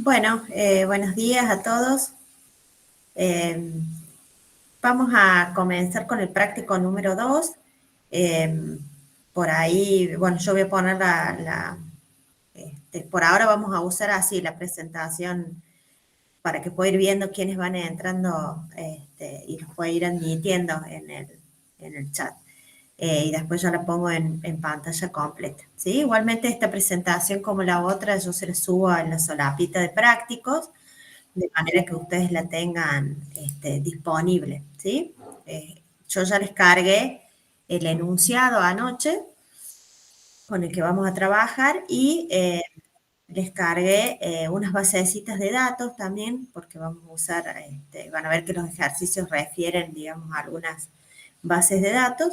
Bueno, buenos días a todos. Eh, Vamos a comenzar con el práctico número 2. Por ahí, bueno, yo voy a poner por ahora vamos a usar así la presentación para que pueda ir viendo quiénes van entrando y los pueda ir admitiendo en el chat. Y después yo la pongo en pantalla completa, ¿sí? Igualmente esta presentación como la otra yo se la subo en la solapita de prácticos, de manera que ustedes la tengan disponible, ¿sí? Yo ya les cargué el enunciado anoche con el que vamos a trabajar y les cargué unas basecitas de datos también, porque vamos a usar, van a ver que los ejercicios refieren, digamos, a algunas bases de datos.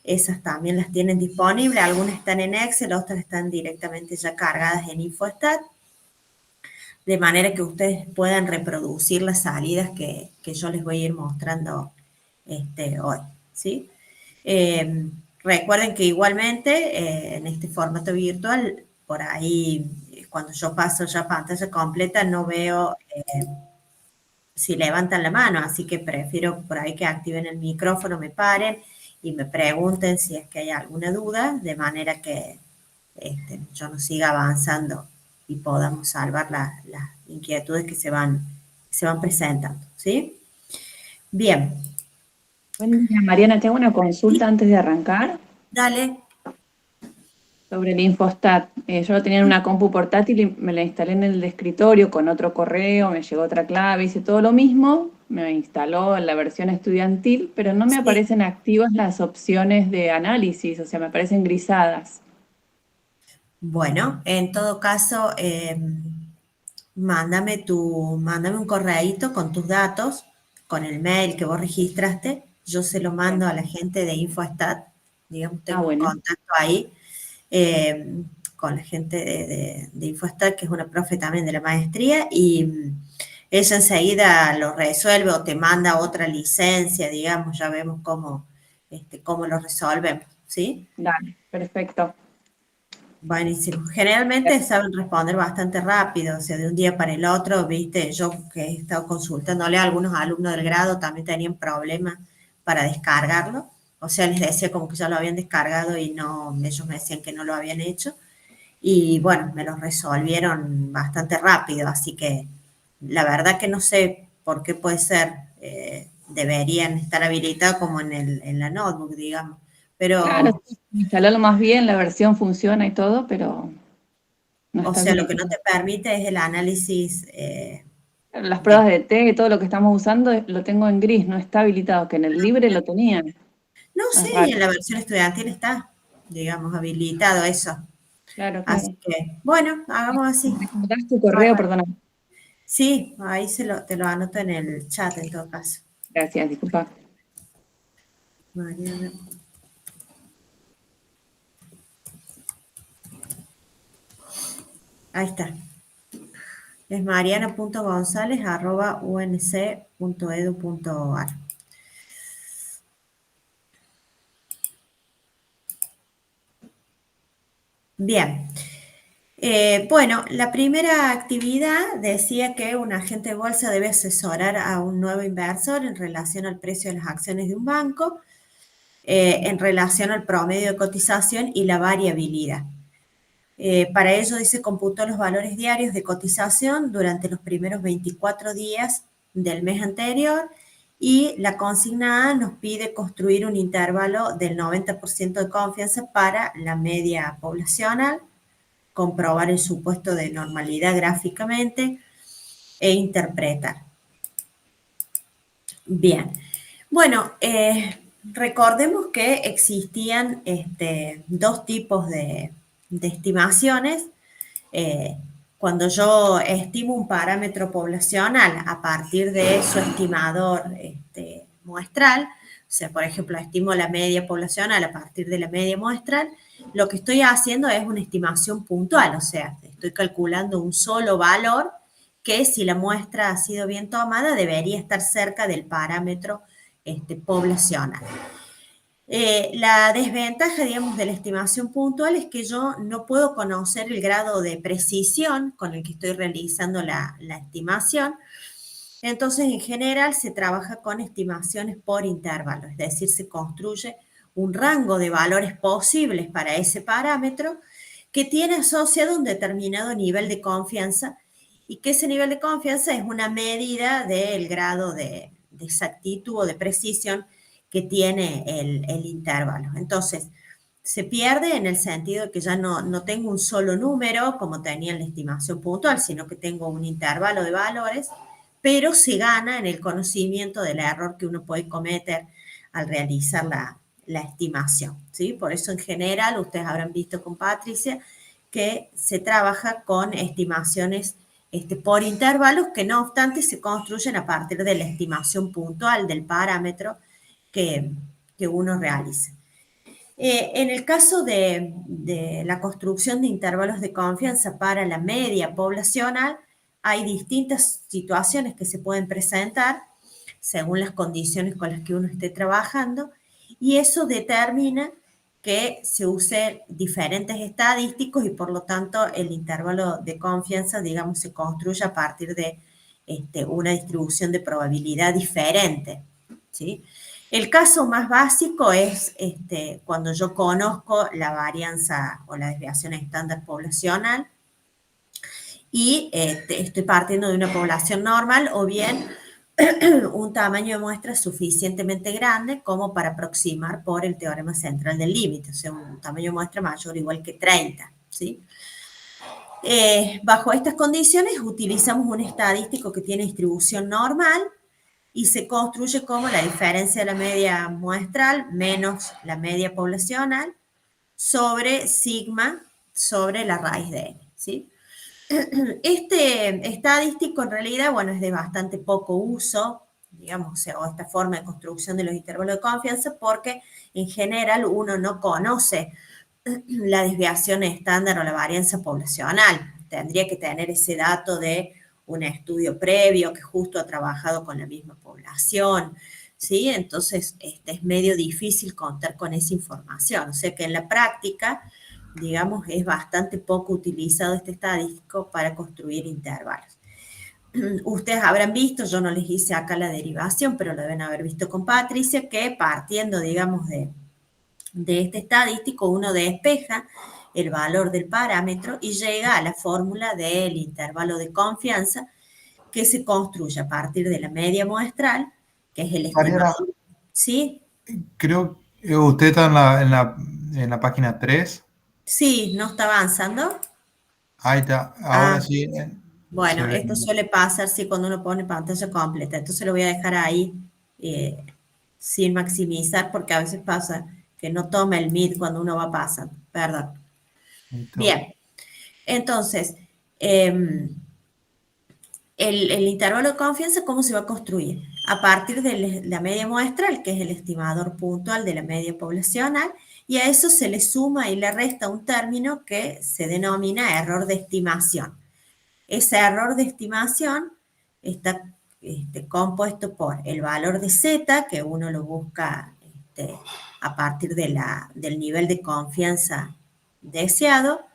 Esas también las tienen disponibles, algunas están en Excel, otras están directamente ya cargadas en InfoStat, de manera que ustedes puedan reproducir las salidas que yo les voy a ir mostrando hoy, ¿sí? Recuerden que igualmente en este formato virtual, por ahí, cuando yo paso ya pantalla completa, no veo si levantan la mano, así que prefiero por ahí que activen el micrófono, me paren y me pregunten si es que hay alguna duda, de manera que yo no siga avanzando y podamos salvar las inquietudes que se van presentando, ¿sí? Bien. Buen día, Mariana. Te hago una consulta antes de arrancar Dale. sobre el Infostat. Yo lo tenía en una compu portátil y me la instalé en el escritorio con otro correo, me llegó otra clave, hice todo lo mismo, me instaló la versión estudiantil, pero no me Sí. aparecen activas las opciones de análisis, o sea, me aparecen grisadas. Bueno, en todo caso, mándame un correíto con tus datos, con el mail que vos registraste. Yo se lo mando Bien. a la gente de InfoStat, digamos, Ah, tengo un bueno. contacto ahí eh, con la gente de InfoStat, que es una profe también de la maestría, y ella enseguida lo resuelve o te manda otra licencia, digamos, ya vemos cómo lo resolvemos, ¿sí? Dale, perfecto. Buenísimo. Generalmente saben responder bastante rápido, o sea, de un día para el otro, viste, yo que he estado consultándole a algunos alumnos del grado también tenían problemas para descargarlo, o sea, les decía como que ya lo habían descargado y no, ellos me decían que no lo habían hecho, y bueno, me lo resolvieron bastante rápido, así que la verdad que no sé por qué puede ser, deberían estar habilitados como en la notebook, digamos, Claro, pero... sí, instalarlo más bien, la versión funciona y todo, pero no O está sea, lo que no habilitado. te permite es el análisis Las de... pruebas de té, todo lo que estamos usando, lo tengo en gris, no está habilitado, que en el libre lo tenían. No sé, Es y en raro. la versión estudiantil está, digamos, habilitado eso. Claro, Así claro. que, bueno, hagamos así. ¿Recordás tu correo? Bárbaro. Perdona. Sí, ahí te lo anoto en el chat en todo caso. Gracias, disculpa. Mariana. Ahí está. Es mariana.gonzález@unc.edu.ar. Bien. Bueno, la primera actividad decía que un agente de bolsa debe asesorar a un nuevo inversor en relación al precio de las acciones de un banco, en relación al promedio de cotización y la variabilidad. Para ello, dice, computó los valores diarios de cotización durante los primeros 24 días del mes anterior y la consigna A nos pide construir un intervalo del 90% de confianza para la media poblacional, comprobar el supuesto de normalidad gráficamente e interpretar. Bien, bueno, recordemos que existían dos tipos de estimaciones. Eh, Cuando yo estimo un parámetro poblacional a partir de su estimador muestral, o sea, por ejemplo, estimo la media poblacional a partir de la media muestral, lo que estoy haciendo es una estimación puntual, o sea, estoy calculando un solo valor que si la muestra ha sido bien tomada debería estar cerca del parámetro poblacional. La desventaja, digamos, de la estimación puntual es que yo no puedo conocer el grado de precisión con el que estoy realizando la estimación. Entonces, en general, se trabaja con estimaciones por intervalo, es decir, se construye un rango de valores posibles para ese parámetro que tiene asociado un determinado nivel de confianza y que ese nivel de confianza es una medida del grado de exactitud o de precisión que tiene el intervalo. Entonces, se pierde en el sentido de que ya no tengo un solo número como tenía en la estimación puntual, sino que tengo un intervalo de valores, pero se gana en el conocimiento del error que uno puede cometer al realizar la estimación, ¿sí? Por eso en general, ustedes habrán visto con Patricia, que se trabaja con estimaciones por intervalos que no obstante se construyen a partir de la estimación puntual del parámetro que, que uno realiza. En el caso de la construcción de intervalos de confianza para la media poblacional, hay distintas situaciones que se pueden presentar según las condiciones con las que uno esté trabajando, y eso determina que se use diferentes estadísticos y por lo tanto el intervalo de confianza, digamos, se construye a partir de una distribución de probabilidad diferente, ¿sí? El caso más básico es cuando yo conozco la varianza o la desviación estándar poblacional y estoy partiendo de una población normal o bien un tamaño de muestra suficientemente grande como para aproximar por el teorema central del límite, o sea, un tamaño de muestra mayor o igual que 30, ¿sí? Bajo estas condiciones utilizamos un estadístico que tiene distribución normal y se construye como la diferencia de la media muestral menos la media poblacional sobre sigma sobre la raíz de n, ¿sí? Este estadístico en realidad, bueno, es de bastante poco uso, digamos, o esta forma de construcción de los intervalos de confianza, porque en general uno no conoce la desviación estándar o la varianza poblacional. Tendría que tener ese dato de un estudio previo que justo ha trabajado con la misma población, ¿sí? Entonces, es medio difícil contar con esa información. O sea que en la práctica, digamos, es bastante poco utilizado este estadístico para construir intervalos. Ustedes habrán visto, yo no les hice acá la derivación, pero lo deben haber visto con Patricia, que partiendo, digamos, de este estadístico, uno despeja el valor del parámetro y llega a la fórmula del intervalo de confianza que se construye a partir de la media muestral, que es el Mariana, estimador. ¿Sí? creo que usted está en la página 3. Sí, ¿no está avanzando? Ahí está, ahora Ah, sí se bueno, ve. esto suele pasar si cuando uno pone pantalla completa. Entonces lo voy a dejar ahí eh, sin maximizar porque a veces pasa que no toma el MID cuando uno va pasando. Perdón. Listo. Bien, entonces, eh, el intervalo de confianza, ¿cómo se va a construir? A partir de la media muestral, que es el estimador puntual de la media poblacional, y a eso se le suma y le resta un término que se denomina error de estimación. Ese error de estimación está compuesto por el valor de z, que uno lo busca a partir del nivel de confianza deseado,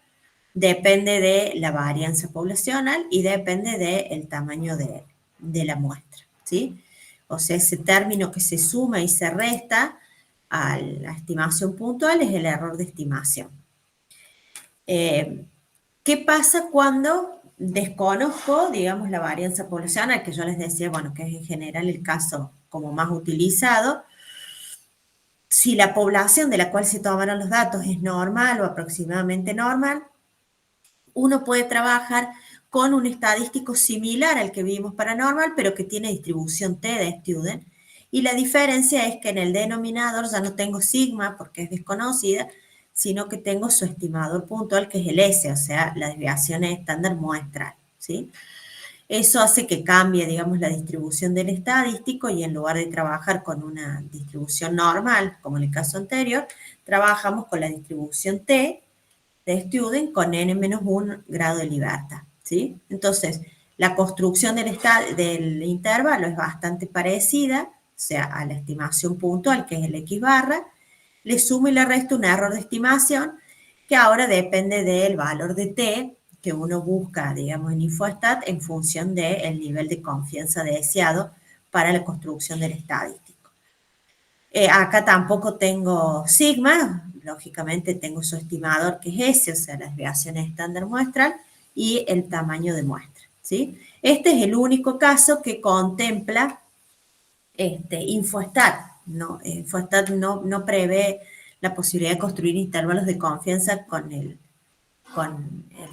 depende de la varianza poblacional y depende del tamaño de la muestra, ¿sí? O sea, ese término que se suma y se resta a la estimación puntual es el error de estimación. ¿Qué pasa cuando desconozco, digamos, la varianza poblacional, que yo les decía, bueno, que es en general el caso como más utilizado? Si la población de la cual se tomaron los datos es normal o aproximadamente normal, uno puede trabajar con un estadístico similar al que vimos para normal, pero que tiene distribución T de student. Y la diferencia es que en el denominador ya no tengo sigma porque es desconocida, sino que tengo su estimador puntual, que es el S, o sea, la desviación estándar muestral, ¿sí? Eso hace que cambie, digamos, la distribución del estadístico y en lugar de trabajar con una distribución normal, como en el caso anterior, trabajamos con la distribución T de student con n-1 grado de libertad, ¿sí? Entonces, la construcción del intervalo es bastante parecida, o sea, a la estimación puntual, que es el x barra, le sumo y le resto un error de estimación que ahora depende del valor de T que uno busca, digamos, en InfoStat en función del nivel de confianza deseado para la construcción del estadístico. Acá tampoco tengo sigma, lógicamente tengo su estimador que es ese, o sea, la desviación estándar muestral y el tamaño de muestra, ¿sí? Este es el único caso que contempla InfoStat. InfoStat no prevé la posibilidad de construir intervalos de confianza con el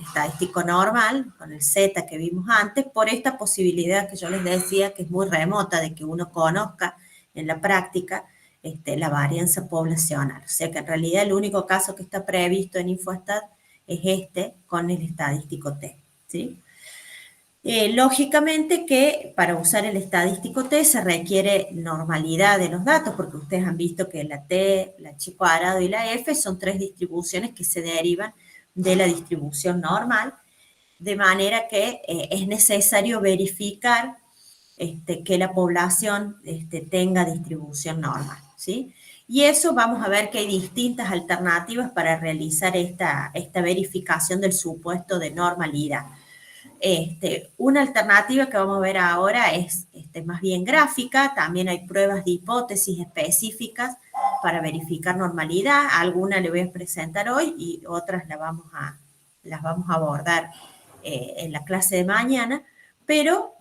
estadístico normal, con el Z que vimos antes, por esta posibilidad que yo les decía que es muy remota de que uno conozca en la práctica la varianza poblacional. O sea que en realidad el único caso que está previsto en InfoStat es con el estadístico T, ¿sí? Lógicamente que para usar el estadístico T se requiere normalidad de los datos, porque ustedes han visto que la T, la Chi cuadrado y la F son tres distribuciones que se derivan de la distribución normal, de manera que es necesario verificar que la población tenga distribución normal, ¿sí? Y eso vamos a ver que hay distintas alternativas para realizar esta verificación del supuesto de normalidad. Una alternativa que vamos a ver ahora es más bien gráfica, también hay pruebas de hipótesis específicas para verificar normalidad, algunas le voy a presentar hoy y otras las vamos a abordar en la clase de mañana, pero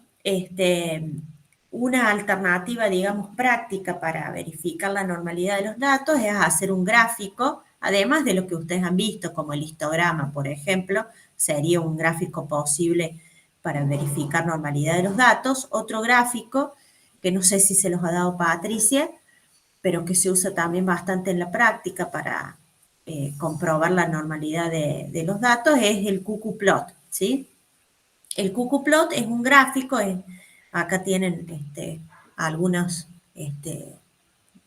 una alternativa, digamos, práctica para verificar la normalidad de los datos es hacer un gráfico, además de lo que ustedes han visto, como el histograma, por ejemplo, sería un gráfico posible para verificar normalidad de los datos. Otro gráfico, que no sé si se los ha dado Patricia, pero que se usa también bastante en la práctica para comprobar la normalidad de los datos, es el QQ-plot, ¿sí? El QQ-plot es un gráfico, acá tienen algunos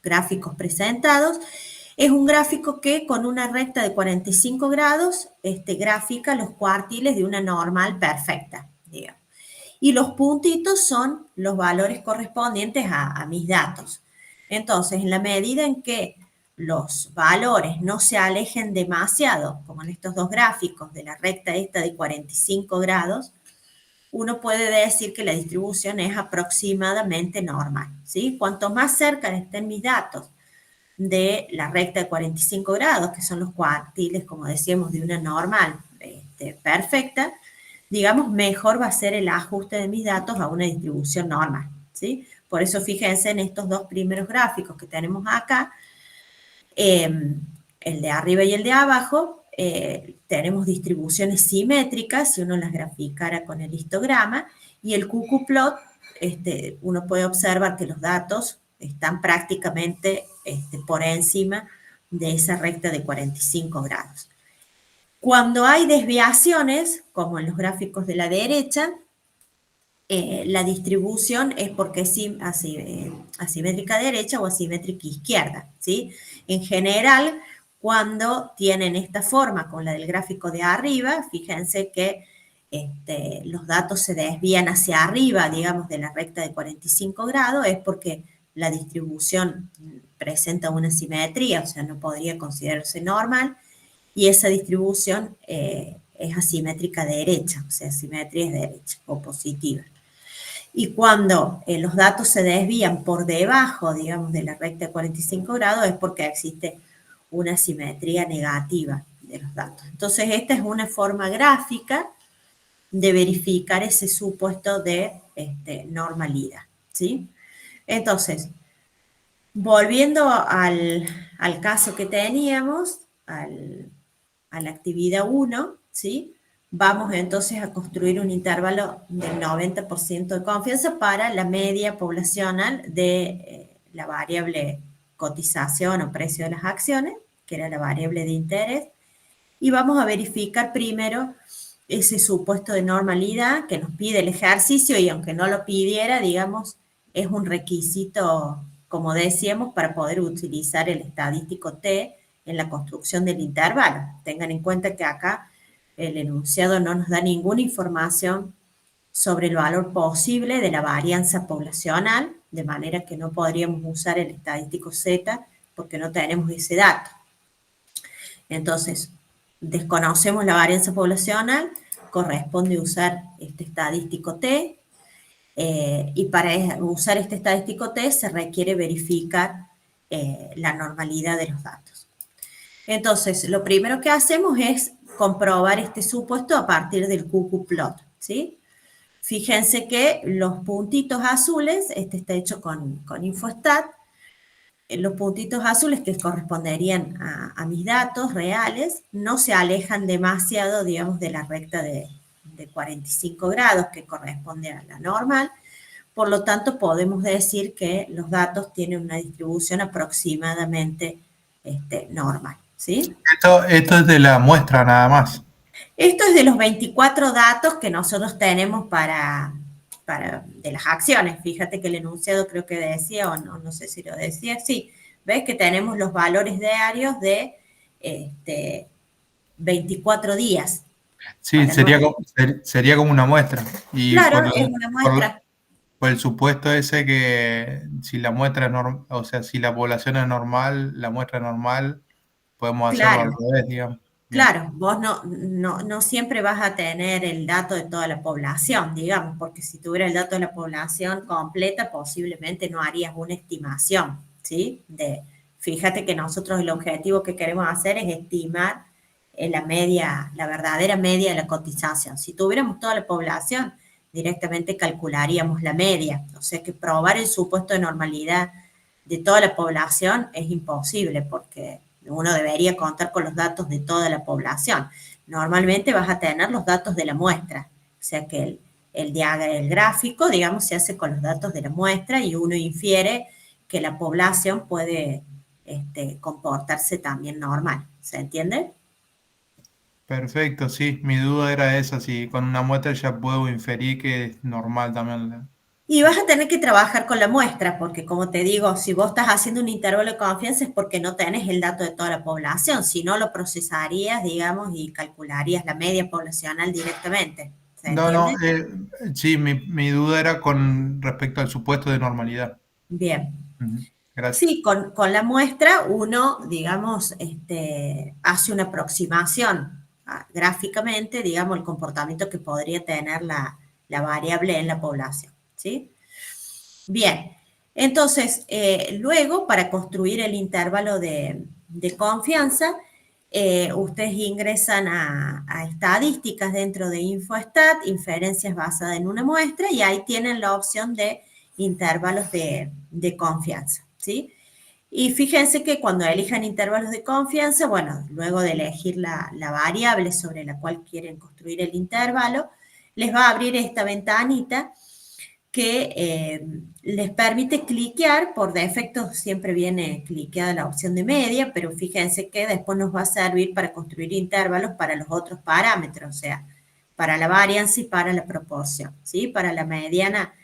gráficos presentados. Es un gráfico que con una recta de 45 grados grafica los cuartiles de una normal perfecta, digamos. Y los puntitos son los valores correspondientes a mis datos. Entonces, en la medida en que los valores no se alejen demasiado, como en estos dos gráficos de la recta esta de 45 grados, uno puede decir que la distribución es aproximadamente normal, ¿sí? Cuanto más cerca estén mis datos de la recta de 45 grados, que son los cuartiles, como decíamos, de una normal perfecta, digamos, mejor va a ser el ajuste de mis datos a una distribución normal, ¿sí? Por eso fíjense en estos dos primeros gráficos que tenemos acá, el de arriba y el de abajo, tenemos distribuciones simétricas, si uno las graficara con el histograma, y el QQ-plot, uno puede observar que los datos están prácticamente por encima de esa recta de 45 grados. Cuando hay desviaciones, como en los gráficos de la derecha, la distribución es porque es asimétrica derecha o asimétrica izquierda, ¿sí? En general, cuando tienen esta forma con la del gráfico de arriba, fíjense que los datos se desvían hacia arriba, digamos, de la recta de 45 grados, es porque la distribución presenta una simetría, o sea, no podría considerarse normal, y esa distribución es asimétrica derecha, o sea, simetría es derecha o positiva. Y cuando los datos se desvían por debajo, digamos, de la recta de 45 grados, es porque existe una simetría negativa de los datos. Entonces, esta es una forma gráfica de verificar ese supuesto de normalidad, ¿sí? Entonces, volviendo al caso que teníamos, a la actividad 1, ¿sí? Vamos entonces a construir un intervalo del 90% de confianza para la media poblacional de la variable cotización o precio de las acciones, que era la variable de interés, y vamos a verificar primero ese supuesto de normalidad que nos pide el ejercicio, y aunque no lo pidiera, digamos, es un requisito, como decíamos, para poder utilizar el estadístico T en la construcción del intervalo. Tengan en cuenta que acá el enunciado no nos da ninguna información sobre el valor posible de la varianza poblacional, de manera que no podríamos usar el estadístico Z porque no tenemos ese dato. Entonces, desconocemos la varianza poblacional, corresponde usar este estadístico T, y para usar este estadístico T se requiere verificar la normalidad de los datos. Entonces, lo primero que hacemos es comprobar este supuesto a partir del QQplot, ¿sí? Fíjense que los puntitos azules, este está hecho con Infostat, los puntitos azules que corresponderían a mis datos reales no se alejan demasiado, digamos, de la recta de 45 grados que corresponde a la normal. Por lo tanto, podemos decir que los datos tienen una distribución aproximadamente normal, ¿sí? Esto es de la muestra nada más. Esto es de los 24 datos que nosotros tenemos de las acciones. Fíjate que el enunciado creo que decía, o no sé si lo decía, sí. ¿Ves que tenemos los valores diarios de 24 días? Sí, sería como una muestra. Y claro, es una muestra. Por el supuesto ese que si la muestra es normal, o sea, si la población es normal, la muestra es normal, podemos hacerlo al revés, digamos. Claro, vos no siempre vas a tener el dato de toda la población, digamos, porque si tuviera el dato de la población completa, posiblemente no harías una estimación, ¿sí? Fíjate que nosotros el objetivo que queremos hacer es estimar la verdadera media de la cotización. Si tuviéramos toda la población, directamente calcularíamos la media. O sea que probar el supuesto de normalidad de toda la población es imposible porque uno debería contar con los datos de toda la población. Normalmente vas a tener los datos de la muestra, o sea que el gráfico, digamos, se hace con los datos de la muestra y uno infiere que la población puede comportarse también normal. ¿Se entiende? Perfecto, sí. Mi duda era esa, si con una muestra ya puedo inferir que es normal también. Y vas a tener que trabajar con la muestra, porque como te digo, si vos estás haciendo un intervalo de confianza es porque no tenés el dato de toda la población, si no lo procesarías, digamos, y calcularías la media poblacional directamente. ¿Se entiende? Sí, mi duda era con respecto al supuesto de normalidad. Bien. Gracias. Sí, con la muestra uno, digamos, hace una aproximación gráficamente, digamos, el comportamiento que podría tener la variable en la población, ¿sí? Bien, entonces, luego, para construir el intervalo de confianza, ustedes ingresan a estadísticas dentro de Infostat, inferencias basadas en una muestra, y ahí tienen la opción de intervalos de confianza, ¿sí? Y fíjense que cuando elijan intervalos de confianza, bueno, luego de elegir la variable sobre la cual quieren construir el intervalo, les va a abrir esta ventanita que les permite cliquear. Por defecto siempre viene cliqueada la opción de media, pero fíjense que después nos va a servir para construir intervalos para los otros parámetros, o sea, para la varianza y para la proporción, ¿sí? Para la mediana,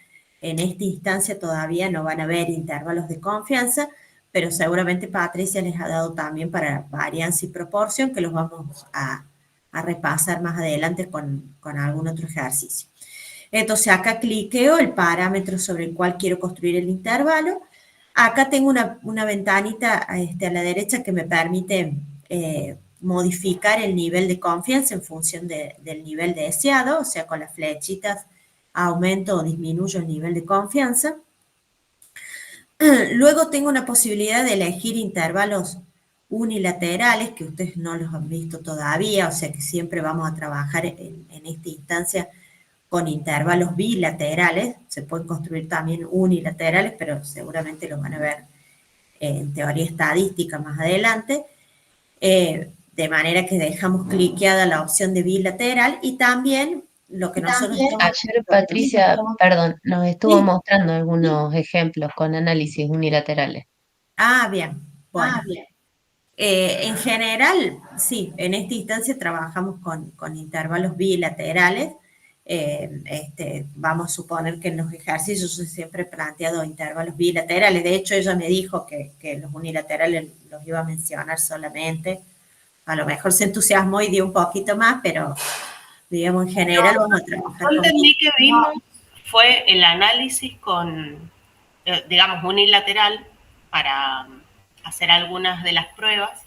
en esta instancia todavía no van a haber intervalos de confianza, pero seguramente Patricia les ha dado también para varianza y proporción, que los vamos a repasar más adelante con algún otro ejercicio. Entonces acá cliqueo el parámetro sobre el cual quiero construir el intervalo. Acá tengo una ventanita a la derecha que me permite modificar el nivel de confianza en función del nivel deseado, o sea, con las flechitas aumento o disminuyo el nivel de confianza. Luego tengo una posibilidad de elegir intervalos unilaterales, que ustedes no los han visto todavía, o sea que siempre vamos a trabajar en esta instancia con intervalos bilaterales. Se pueden construir también unilaterales, pero seguramente los van a ver en teoría estadística más adelante. De manera que dejamos cliqueada la opción de bilateral y también lo que nosotros... Ayer Patricia, perdón, nos estuvo mostrando algunos ejemplos con análisis unilaterales. Ah, bien. Bueno. En general, sí, en esta instancia trabajamos con intervalos bilaterales. Vamos a suponer que en los ejercicios yo siempre he planteado intervalos bilaterales. De hecho, ella me dijo que los unilaterales los iba a mencionar solamente. A lo mejor se entusiasmó y dio un poquito más, pero digamos en general vamos a trabajar. Yo entendí que vimos fue el análisis con, digamos, unilateral para hacer algunas de las pruebas.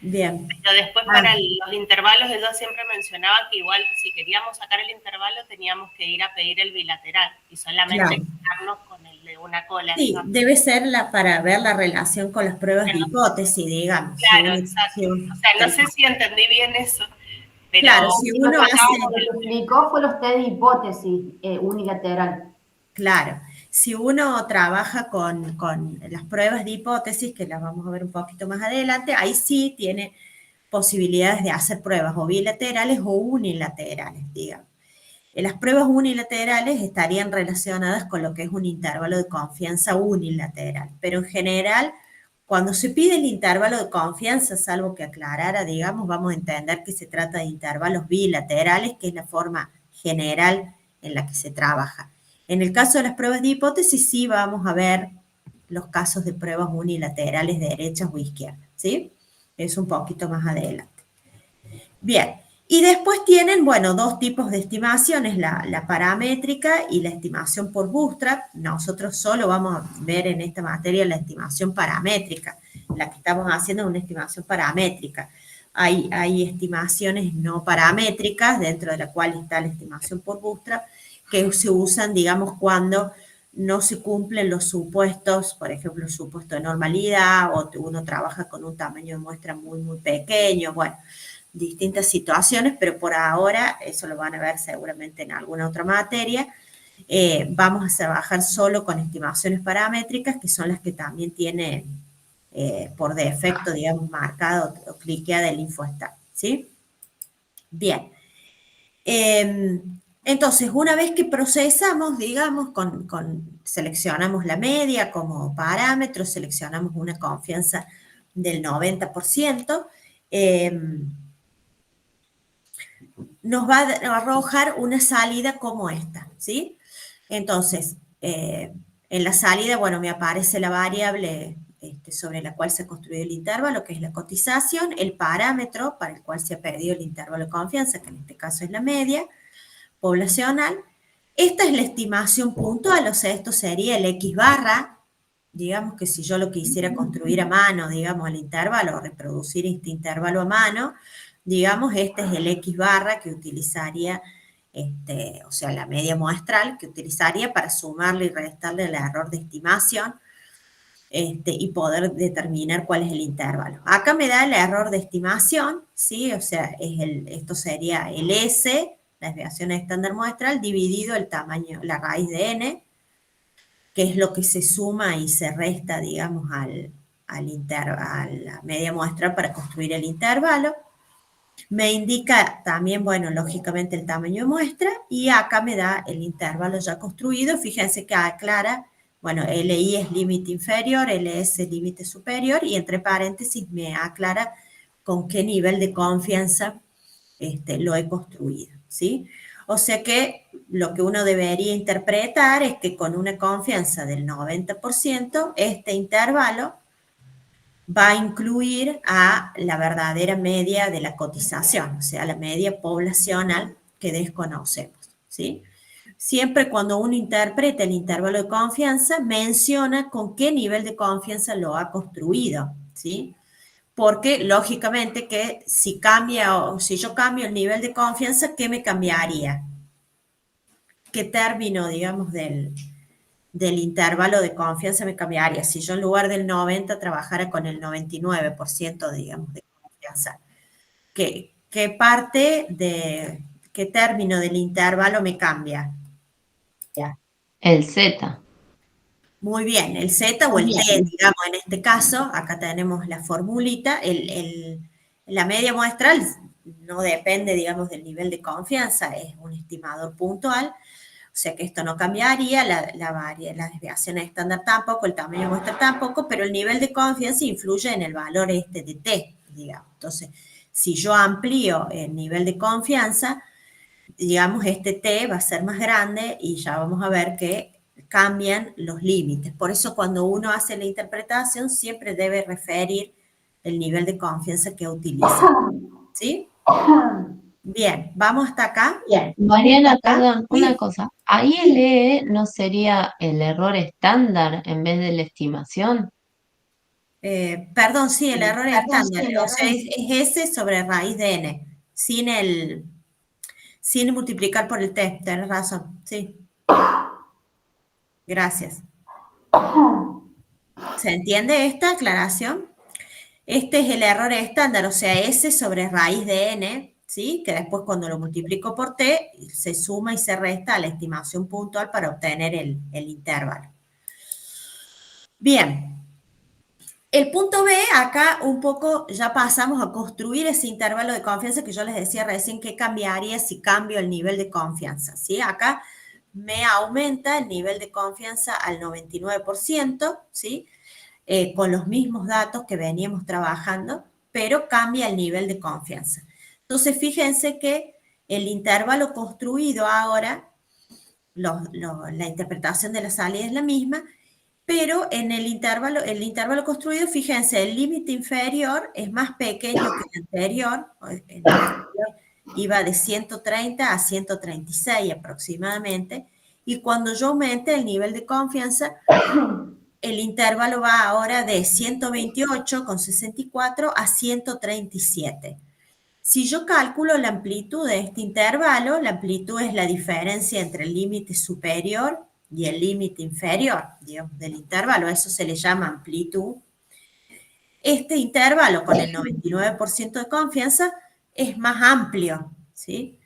Bien. Pero después para los intervalos, ella siempre mencionaba que igual si queríamos sacar el intervalo teníamos que ir a pedir el bilateral y solamente quedarnos con el de una cola. Sí, ¿no? debe ser para ver la relación con las pruebas de hipótesis, digamos. Claro, exacto. O sea, no sé si entendí bien eso. Pero claro, si uno hace... Lo que explicó fue los test de hipótesis unilateral. Claro, si uno trabaja con las pruebas de hipótesis, que las vamos a ver un poquito más adelante, ahí sí tiene posibilidades de hacer pruebas o bilaterales o unilaterales, digamos. Las pruebas unilaterales estarían relacionadas con lo que es un intervalo de confianza unilateral, pero en general, cuando se pide el intervalo de confianza, salvo que aclarara, digamos, vamos a entender que se trata de intervalos bilaterales, que es la forma general en la que se trabaja. En el caso de las pruebas de hipótesis, sí vamos a ver los casos de pruebas unilaterales derechas o izquierdas, ¿sí? Es un poquito más adelante. Bien, y después tienen, bueno, dos tipos de estimaciones, la paramétrica y la estimación por bootstrap. Nosotros solo vamos a ver en esta materia la estimación paramétrica. La que estamos haciendo es una estimación paramétrica. Hay estimaciones no paramétricas, dentro de la cual está la estimación por bootstrap, que se usan, digamos, cuando no se cumplen los supuestos, por ejemplo, el supuesto de normalidad, o uno trabaja con un tamaño de muestra muy, muy pequeño, bueno, distintas situaciones, pero por ahora, eso lo van a ver seguramente en alguna otra materia, vamos a trabajar solo con estimaciones paramétricas, que son las que también tienen por defecto, digamos, marcado o cliqueada el InfoStat, ¿sí? Bien. Entonces, una vez que procesamos, digamos, seleccionamos la media como parámetro, seleccionamos una confianza del 90%, nos va a arrojar una salida como esta, ¿sí? Entonces, en la salida, bueno, me aparece la variable sobre la cual se ha construido el intervalo, que es la cotización, el parámetro para el cual se ha perdido el intervalo de confianza, que en este caso es la media poblacional. Esta es la estimación puntual, o sea, esto sería el X barra, digamos que si yo lo quisiera construir a mano, digamos, el intervalo, o reproducir este intervalo a mano, digamos, este es el X barra que utilizaría, o sea, la media muestral que utilizaría para sumarle y restarle el error de estimación y poder determinar cuál es el intervalo. Acá me da el error de estimación, ¿sí? O sea, esto sería el S, la desviación estándar muestral, dividido el tamaño, la raíz de n, que es lo que se suma y se resta, digamos, a la media muestral para construir el intervalo. Me indica también, bueno, lógicamente el tamaño de muestra, y acá me da el intervalo ya construido. Fíjense que aclara, bueno, LI es límite inferior, LS límite superior, y entre paréntesis me aclara con qué nivel de confianza lo he construido, ¿sí? O sea que lo que uno debería interpretar es que con una confianza del 90%, este intervalo va a incluir a la verdadera media de la cotización, o sea, la media poblacional que desconocemos, ¿sí? Siempre cuando uno interpreta el intervalo de confianza, menciona con qué nivel de confianza lo ha construido, ¿sí? Porque, lógicamente, que si yo cambio el nivel de confianza, ¿qué me cambiaría? ¿Qué término, digamos, del intervalo de confianza me cambiaría? Si yo en lugar del 90 trabajara con el 99%, digamos, de confianza. ¿Qué término del intervalo me cambia? El Z. Muy bien, el Z o el T, digamos, en este caso, acá tenemos la formulita, la media muestral no depende, digamos, del nivel de confianza, es un estimador puntual, o sea que esto no cambiaría, la desviación estándar tampoco, el tamaño de muestra tampoco, pero el nivel de confianza influye en el valor de T, digamos. Entonces, si yo amplío el nivel de confianza, digamos, este T va a ser más grande y ya vamos a ver que cambian los límites. Por eso cuando uno hace la interpretación siempre debe referir el nivel de confianza que utiliza. ¿Sí? Bien, ¿vamos hasta acá? Bien. Mariana, perdón, ¿Sí? una cosa. Ahí el E no sería el error estándar en vez de la estimación. Perdón, sí, el error estándar, o sea, es S sobre raíz de N, sin multiplicar por el T, tenés razón, sí. Gracias. ¿Se entiende esta aclaración? Este es el error estándar, o sea, S sobre raíz de N, ¿sí? Que después cuando lo multiplico por T, se suma y se resta a la estimación puntual para obtener el intervalo. Bien. El punto B, acá un poco ya pasamos a construir ese intervalo de confianza que yo les decía recién que cambiaría si cambio el nivel de confianza, ¿sí? Acá me aumenta el nivel de confianza al 99%, ¿sí? Con los mismos datos que veníamos trabajando, pero cambia el nivel de confianza. Entonces, fíjense que el intervalo construido ahora, la interpretación de la salida es la misma, pero en el intervalo construido, fíjense, el límite inferior es más pequeño que el anterior. El anterior iba de 130 a 136 aproximadamente, y cuando yo aumente el nivel de confianza, el intervalo va ahora de 128,64 a 137. Si yo calculo la amplitud de este intervalo, la amplitud es la diferencia entre el límite superior y el límite inferior, digamos, del intervalo, eso se le llama amplitud. Este intervalo con el 99% de confianza es más amplio, ¿sí?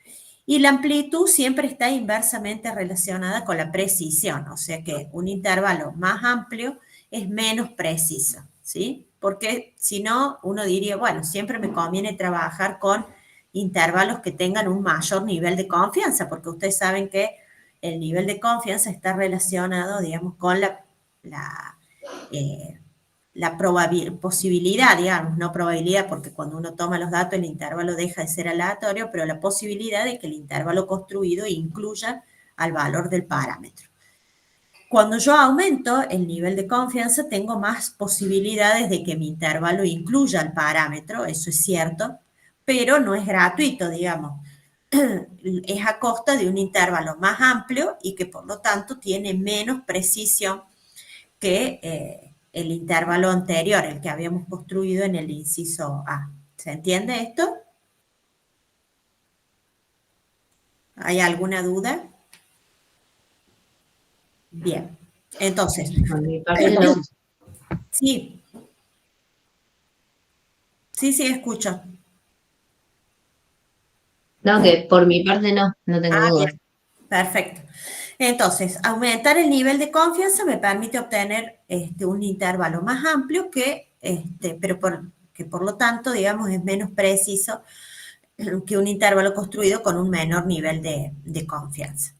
Y la amplitud siempre está inversamente relacionada con la precisión, o sea que un intervalo más amplio es menos preciso, ¿sí? Porque si no, uno diría, bueno, siempre me conviene trabajar con intervalos que tengan un mayor nivel de confianza, porque ustedes saben que el nivel de confianza está relacionado, digamos, con la posibilidad, digamos, no probabilidad, porque cuando uno toma los datos el intervalo deja de ser aleatorio, pero la posibilidad de que el intervalo construido incluya al valor del parámetro. Cuando yo aumento el nivel de confianza, tengo más posibilidades de que mi intervalo incluya al parámetro, eso es cierto, pero no es gratuito, digamos. Es a costa de un intervalo más amplio y que por lo tanto tiene menos precisión que el intervalo anterior, el que habíamos construido en el inciso A. ¿Se entiende esto? ¿Hay alguna duda? Bien, entonces. Por mi parte no. Sí. Sí, escucho. No, que por mi parte no tengo dudas. Bien. Perfecto. Entonces, aumentar el nivel de confianza me permite obtener un intervalo más amplio pero que por lo tanto, digamos, es menos preciso que un intervalo construido con un menor nivel de confianza.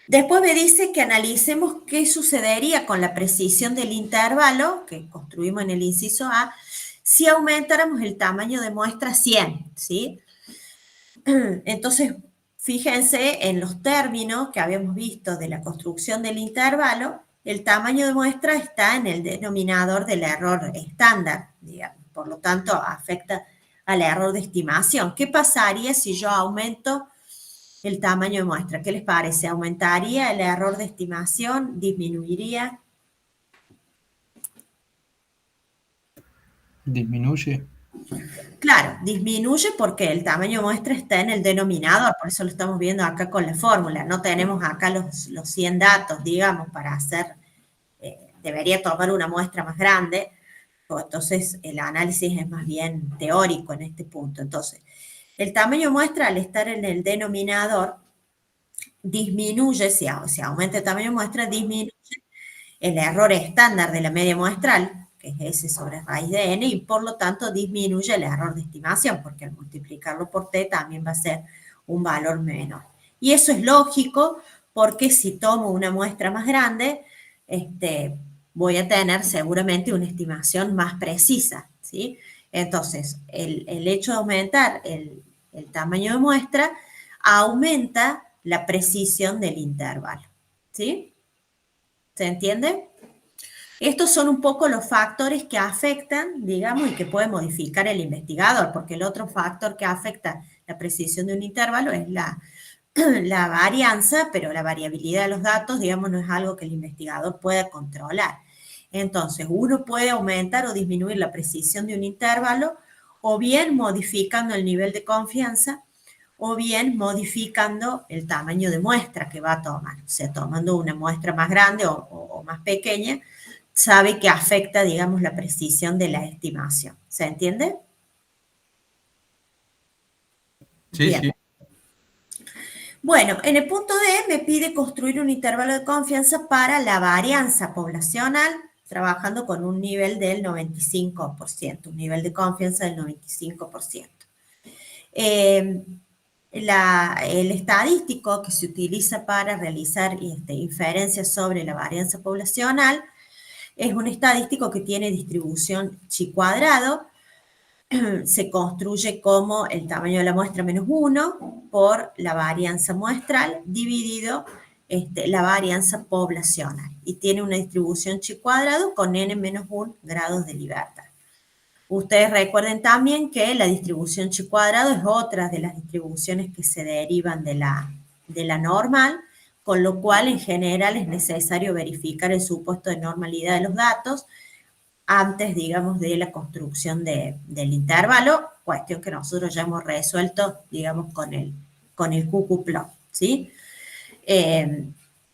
Después me dice que analicemos qué sucedería con la precisión del intervalo que construimos en el inciso A si aumentáramos el tamaño de muestra 100, ¿sí? Entonces, fíjense en los términos que habíamos visto de la construcción del intervalo, el tamaño de muestra está en el denominador del error estándar, digamos, por lo tanto afecta al error de estimación. ¿Qué pasaría si yo aumento el tamaño de muestra? ¿Qué les parece? ¿Aumentaría el error de estimación? ¿Disminuiría? ¿Disminuye? Claro, disminuye porque el tamaño de muestra está en el denominador, por eso lo estamos viendo acá con la fórmula. No tenemos acá los 100 datos, digamos, para hacer, debería tomar una muestra más grande, entonces el análisis es más bien teórico en este punto. Entonces, el tamaño de muestra al estar en el denominador disminuye, si aumenta el tamaño de muestra, disminuye el error estándar de la media muestral, que es S sobre raíz de N, y por lo tanto disminuye el error de estimación, porque al multiplicarlo por T también va a ser un valor menor. Y eso es lógico, porque si tomo una muestra más grande, voy a tener seguramente una estimación más precisa, ¿sí? Entonces, el hecho de aumentar el tamaño de muestra aumenta la precisión del intervalo, ¿sí? ¿Se entiende? Estos son un poco los factores que afectan, digamos, y que puede modificar el investigador, porque el otro factor que afecta la precisión de un intervalo es la varianza, pero la variabilidad de los datos, digamos, no es algo que el investigador pueda controlar. Entonces, uno puede aumentar o disminuir la precisión de un intervalo, o bien modificando el nivel de confianza, o bien modificando el tamaño de muestra que va a tomar. O sea, tomando una muestra más grande o más pequeña, sabe que afecta, digamos, la precisión de la estimación. ¿Se entiende? Sí, Bien. sí. Bueno, en el punto D me pide construir un intervalo de confianza para la varianza poblacional, trabajando con un nivel del 95%, un nivel de confianza del 95%. El estadístico que se utiliza para realizar inferencias sobre la varianza poblacional es un estadístico que tiene distribución chi cuadrado, se construye como el tamaño de la muestra menos 1 por la varianza muestral dividido la varianza poblacional, y tiene una distribución chi cuadrado con n menos 1 grados de libertad. Ustedes recuerden también que la distribución chi cuadrado es otra de las distribuciones que se derivan de la normal, con lo cual en general es necesario verificar el supuesto de normalidad de los datos antes, digamos, de la construcción del intervalo, cuestión que nosotros ya hemos resuelto, digamos, con el QQ-plot, ¿sí?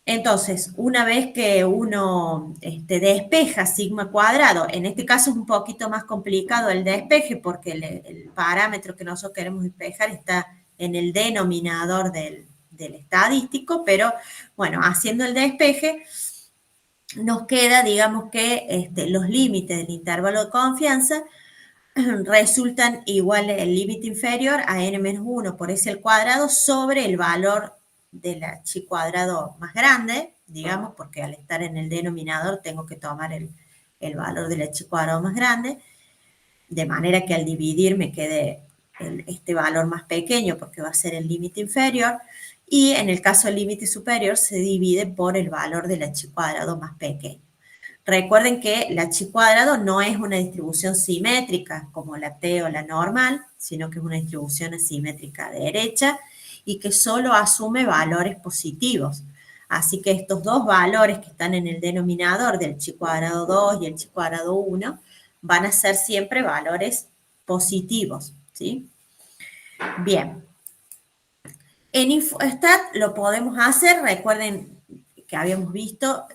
Entonces, una vez que uno despeja sigma cuadrado, en este caso es un poquito más complicado el despeje porque el parámetro que nosotros queremos despejar está en el denominador del estadístico, pero bueno, haciendo el despeje, nos queda, digamos, que los límites del intervalo de confianza resultan igual el límite inferior a n-1 por s al cuadrado sobre el valor de la chi cuadrado más grande, digamos, porque al estar en el denominador tengo que tomar el valor de la chi cuadrado más grande, de manera que al dividir me quede este valor más pequeño porque va a ser el límite inferior, y en el caso del límite superior se divide por el valor de la chi cuadrado más pequeño. Recuerden que la chi cuadrado no es una distribución simétrica como la t o la normal, sino que es una distribución asimétrica derecha y que solo asume valores positivos. Así que estos dos valores que están en el denominador del chi cuadrado 2 y el chi cuadrado 1 van a ser siempre valores positivos, ¿sí? Bien. En Infostat lo podemos hacer, recuerden que habíamos visto,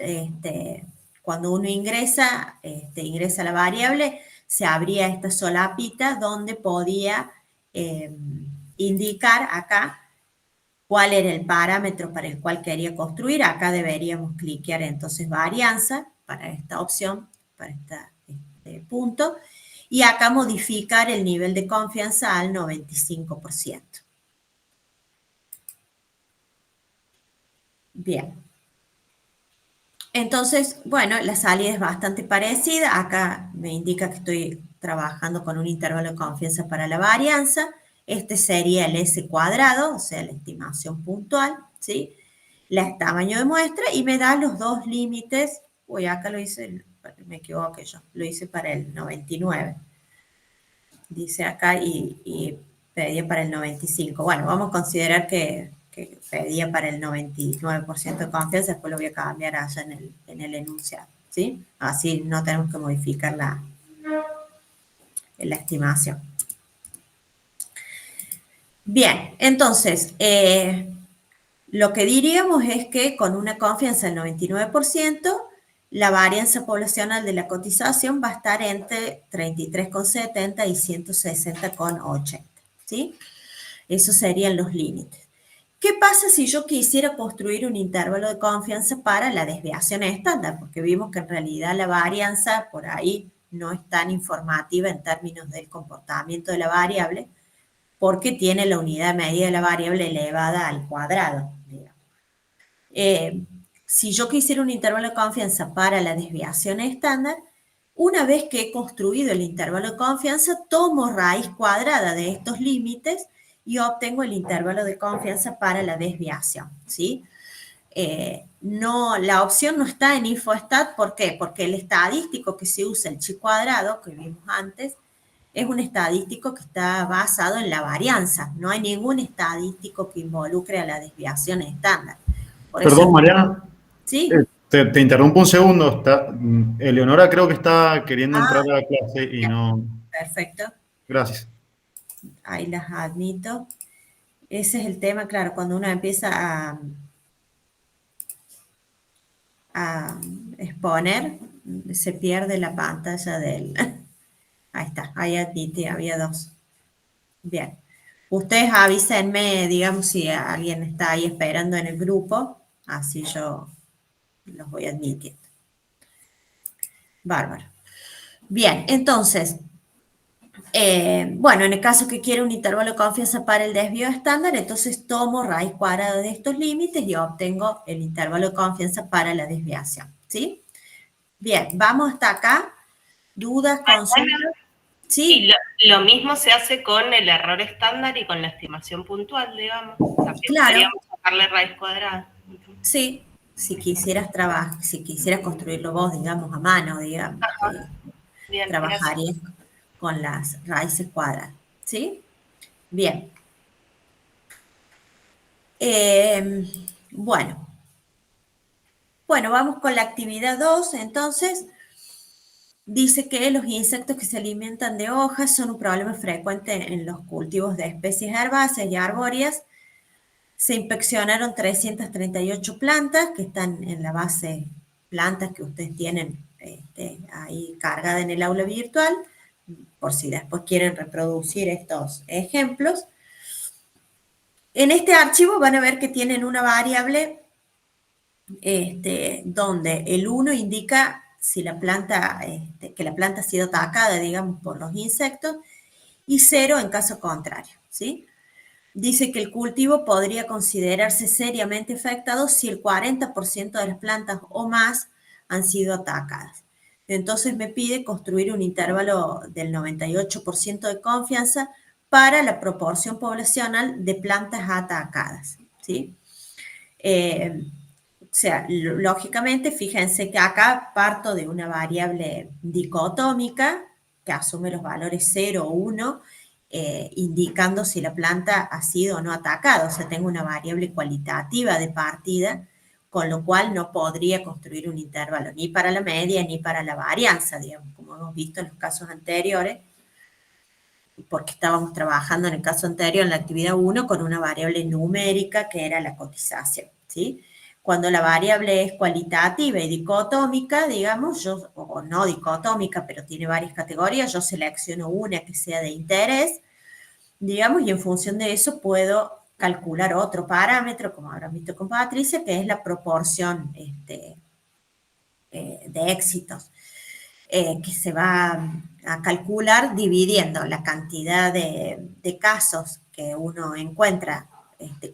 cuando uno ingresa la variable, se abría esta solapita donde podía indicar acá cuál era el parámetro para el cual quería construir. Acá deberíamos cliquear entonces varianza para esta opción, para este punto, y acá modificar el nivel de confianza al 95%. Bien. Entonces, bueno, la salida es bastante parecida. Acá me indica que estoy trabajando con un intervalo de confianza para la varianza. Este sería el S cuadrado, o sea, la estimación puntual, ¿sí? El tamaño de muestra, y me da los dos límites. Uy, acá lo hice, me equivoqué yo, lo hice para el 99. Dice acá y pedía para el 95. Bueno, vamos a considerar que pedía para el 99% de confianza, después lo voy a cambiar allá en el enunciado, ¿sí? Así no tenemos que modificar la estimación. Bien, entonces, lo que diríamos es que con una confianza del 99%, la varianza poblacional de la cotización va a estar entre 33,70 y 160,80, ¿sí? Esos serían los límites. ¿Qué pasa si yo quisiera construir un intervalo de confianza para la desviación estándar? Porque vimos que en realidad la varianza por ahí no es tan informativa en términos del comportamiento de la variable, porque tiene la unidad de medida de la variable elevada al cuadrado, digamos. Si yo quisiera un intervalo de confianza para la desviación estándar, una vez que he construido el intervalo de confianza, tomo raíz cuadrada de estos límites y obtengo el intervalo de confianza para la desviación, ¿sí? La opción no está en Infostat, ¿por qué? Porque el estadístico que se usa, el chi cuadrado, que vimos antes, es un estadístico que está basado en la varianza. No hay ningún estadístico que involucre a la desviación estándar. Por Perdón, eso, Mariana. ¿sí? Te interrumpo un segundo. Eleonora creo que está queriendo entrar a la clase y no... Perfecto. Gracias. Ahí las admito. Ese es el tema, claro, cuando uno empieza a exponer, se pierde la pantalla del... Ahí está, ahí admite, había dos. Bien. Ustedes avísenme, digamos, si alguien está ahí esperando en el grupo, así yo los voy admitiendo. Bárbaro. Bien, entonces, bueno, en el caso que quiera un intervalo de confianza para el desvío estándar, entonces tomo raíz cuadrada de estos límites y obtengo el intervalo de confianza para la desviación, ¿sí? Bien, vamos hasta acá. ¿Dudas, consultas? Sí. Y lo mismo se hace con el error estándar y con la estimación puntual, digamos. También Claro. podríamos sacarle raíz cuadrada. Sí, si quisieras trabajar, si quisieras construirlo vos, digamos, a mano, digamos, Bien, trabajarías con las raíces cuadradas, ¿sí? Bien. Bueno, vamos con la actividad 2, entonces. Dice que los insectos que se alimentan de hojas son un problema frecuente en los cultivos de especies herbáceas y arbóreas. Se inspeccionaron 338 plantas que están en la base, plantas que ustedes tienen ahí cargada en el aula virtual, por si después quieren reproducir estos ejemplos. En este archivo van a ver que tienen una variable donde el 1 indica si la planta, que la planta ha sido atacada, digamos, por los insectos, y 0 en caso contrario, ¿sí? Dice que el cultivo podría considerarse seriamente afectado si el 40% de las plantas o más han sido atacadas. Entonces me pide construir un intervalo del 98% de confianza para la proporción poblacional de plantas atacadas, ¿sí? O sea, lógicamente, fíjense que acá parto de una variable dicotómica que asume los valores 0 o 1, indicando si la planta ha sido o no atacada. O sea, tengo una variable cualitativa de partida, con lo cual no podría construir un intervalo ni para la media ni para la varianza, digamos, como hemos visto en los casos anteriores, porque estábamos trabajando en el caso anterior, en la actividad 1, con una variable numérica que era la cotización, ¿sí? Cuando la variable es cualitativa y dicotómica, digamos, o no dicotómica, pero tiene varias categorías, yo selecciono una que sea de interés, digamos, y en función de eso puedo calcular otro parámetro, como habrán visto con Patricia, que es la proporción de éxitos, que se va a calcular dividiendo la cantidad de casos que uno encuentra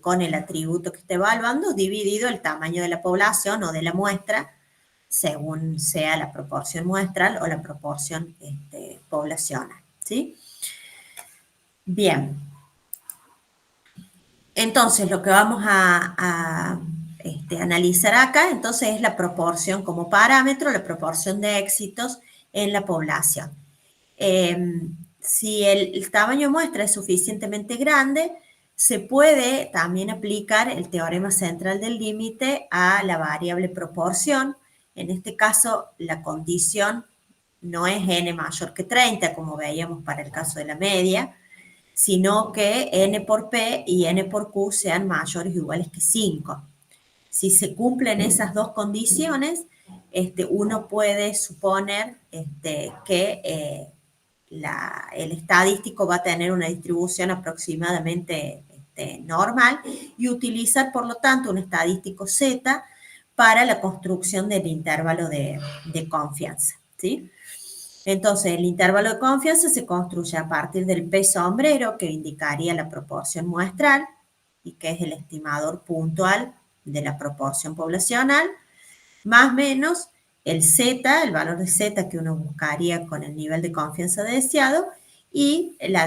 con el atributo que esté evaluando, dividido el tamaño de la población o de la muestra, según sea la proporción muestral o la proporción poblacional, ¿sí? Bien. Entonces, lo que vamos a analizar acá, entonces, es la proporción como parámetro, la proporción de éxitos en la población. Si el tamaño de muestra es suficientemente grande, se puede también aplicar el teorema central del límite a la variable proporción. En este caso, la condición no es n mayor que 30, como veíamos para el caso de la media, sino que n por p y n por q sean mayores o iguales que 5. Si se cumplen esas dos condiciones, uno puede suponer que el estadístico va a tener una distribución aproximadamente normal y utilizar, por lo tanto, un estadístico Z para la construcción del intervalo de confianza, ¿sí? Entonces, el intervalo de confianza se construye a partir del P sombrero, que indicaría la proporción muestral y que es el estimador puntual de la proporción poblacional, más o menos el Z, el valor de Z que uno buscaría con el nivel de confianza deseado, y la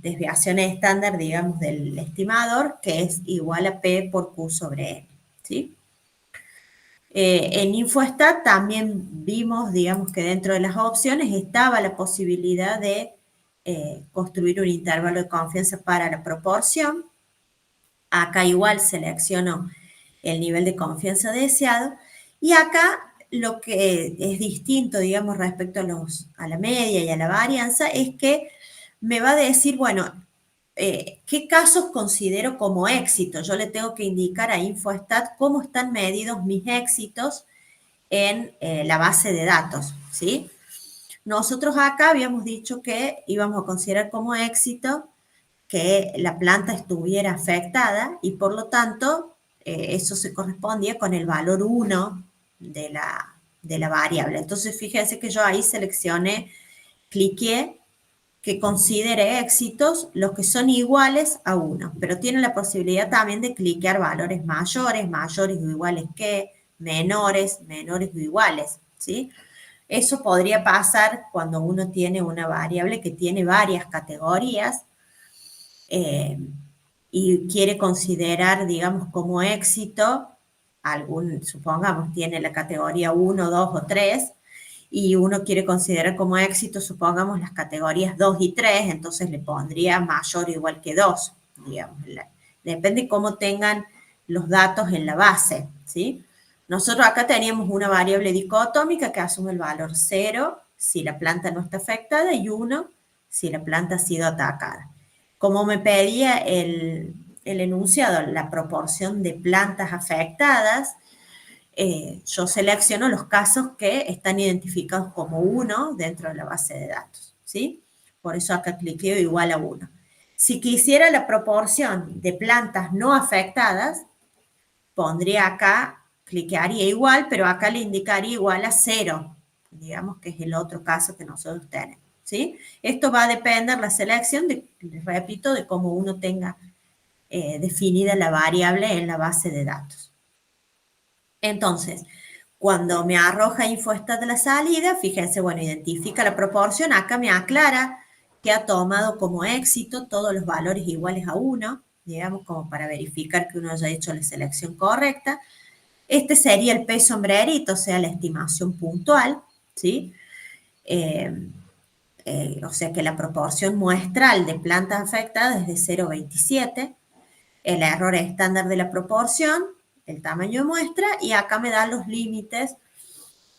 desviación estándar, digamos, del estimador, que es igual a P por Q sobre N, ¿sí? En InfoStat también vimos, digamos, que dentro de las opciones estaba la posibilidad de construir un intervalo de confianza para la proporción. Acá igual selecciono el nivel de confianza deseado Y acá lo que es distinto, digamos, respecto a la media y a la varianza, es que me va a decir, bueno, ¿qué casos considero como éxito? Yo le tengo que indicar a InfoStat cómo están medidos mis éxitos en la base de datos, ¿sí? Nosotros acá habíamos dicho que íbamos a considerar como éxito que la planta estuviera afectada y por lo tanto eso se correspondía con el valor 1 de la variable. Entonces fíjense que yo ahí seleccioné, cliqué que considere éxitos los que son iguales a 1, pero tiene la posibilidad también de cliquear valores mayores, mayores o iguales que, menores, menores o iguales, ¿sí? Eso podría pasar cuando uno tiene una variable que tiene varias categorías y quiere considerar, digamos, como éxito, supongamos, tiene la categoría 1, 2 o 3, y uno quiere considerar como éxito, supongamos, las categorías 2 y 3, entonces le pondría mayor o igual que 2, digamos. Depende cómo tengan los datos en la base, ¿sí? Nosotros acá teníamos una variable dicotómica que asume el valor 0 si la planta no está afectada y 1 si la planta ha sido atacada. Como me pedía el enunciado, la proporción de plantas afectadas, yo selecciono los casos que están identificados como 1 dentro de la base de datos, ¿sí? Por eso acá cliqueo igual a 1. Si quisiera la proporción de plantas no afectadas, pondría acá, cliquearía igual, pero acá le indicaría igual a 0, digamos que es el otro caso que nosotros tenemos, ¿sí? Esto va a depender la selección, les repito, de cómo uno tenga definida la variable en la base de datos. Entonces, cuando me arroja InfoStat de la salida, fíjense, bueno, identifica la proporción, acá me aclara que ha tomado como éxito todos los valores iguales a 1, digamos, como para verificar que uno haya hecho la selección correcta. Este sería el P sombrerito, o sea, la estimación puntual, ¿sí? O sea que la proporción muestral de plantas afectadas es de 0,27, el error estándar de la proporción, el tamaño de muestra, y acá me dan los límites,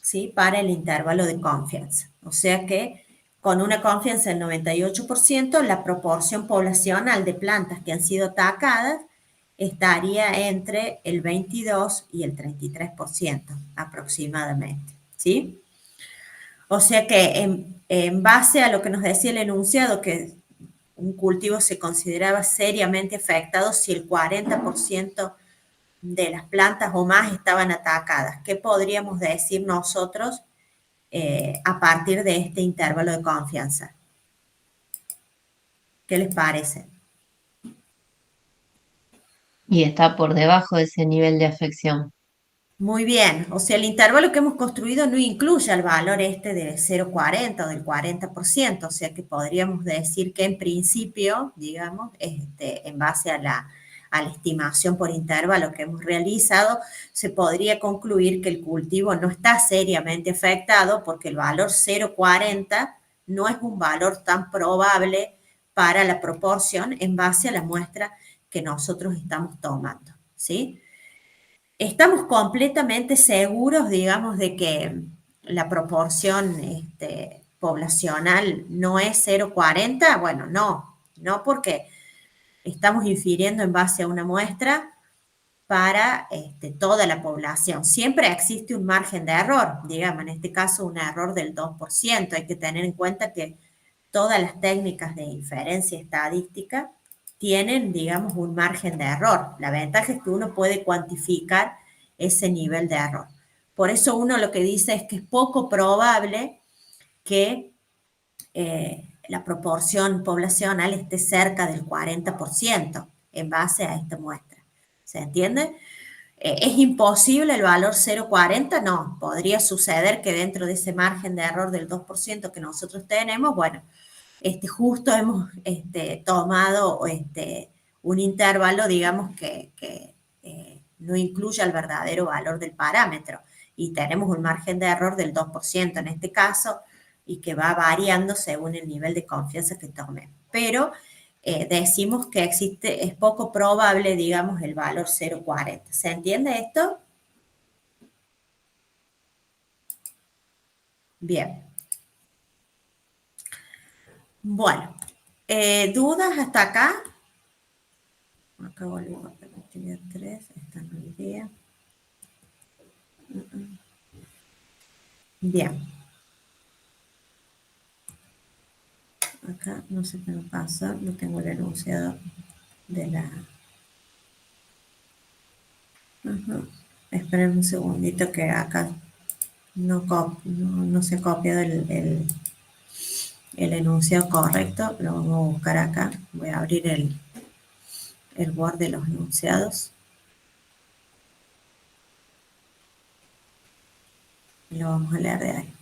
¿sí? Para el intervalo de confianza. O sea que con una confianza del 98%, la proporción poblacional de plantas que han sido atacadas estaría entre el 22 y el 33% aproximadamente, ¿sí? O sea que en base a lo que nos decía el enunciado, que un cultivo se consideraba seriamente afectado si el 40% de las plantas o más estaban atacadas. ¿Qué podríamos decir nosotros a partir de este intervalo de confianza? ¿Qué les parece? Y está por debajo de ese nivel de afección. Muy bien, o sea, el intervalo que hemos construido no incluye el valor este de 0,40 o del 40%, o sea que podríamos decir que en principio, digamos, en base a la estimación por intervalo que hemos realizado, se podría concluir que el cultivo no está seriamente afectado porque el valor 0,40 no es un valor tan probable para la proporción en base a la muestra que nosotros estamos tomando, ¿sí? Estamos completamente seguros, digamos, de que la proporción poblacional no es 0,40. Bueno, no porque estamos infiriendo en base a una muestra para toda la población. Siempre existe un margen de error, digamos, en este caso un error del 2%. Hay que tener en cuenta que todas las técnicas de inferencia estadística tienen, digamos, un margen de error. La ventaja es que uno puede cuantificar ese nivel de error. Por eso uno lo que dice es que es poco probable que la proporción poblacional esté cerca del 40% en base a esta muestra. ¿Se entiende? ¿Es imposible el valor 0,40? No, podría suceder que dentro de ese margen de error del 2% que nosotros tenemos, bueno, justo hemos tomado un intervalo, digamos, que no incluye el verdadero valor del parámetro y tenemos un margen de error del 2% en este caso y que va variando según el nivel de confianza que tomemos. Pero decimos que es poco probable, digamos, el valor 0,40. ¿Se entiende esto? Bien. Bueno, ¿dudas hasta acá? Acá volvemos a la actividad 3, esta no iría. Bien. Acá no sé qué me pasa, no tengo el enunciado de la... Esperen un segundito que acá no se ha copiado el enunciado correcto. Lo vamos a buscar acá. Voy a abrir el Word de los enunciados. Y lo vamos a leer de ahí.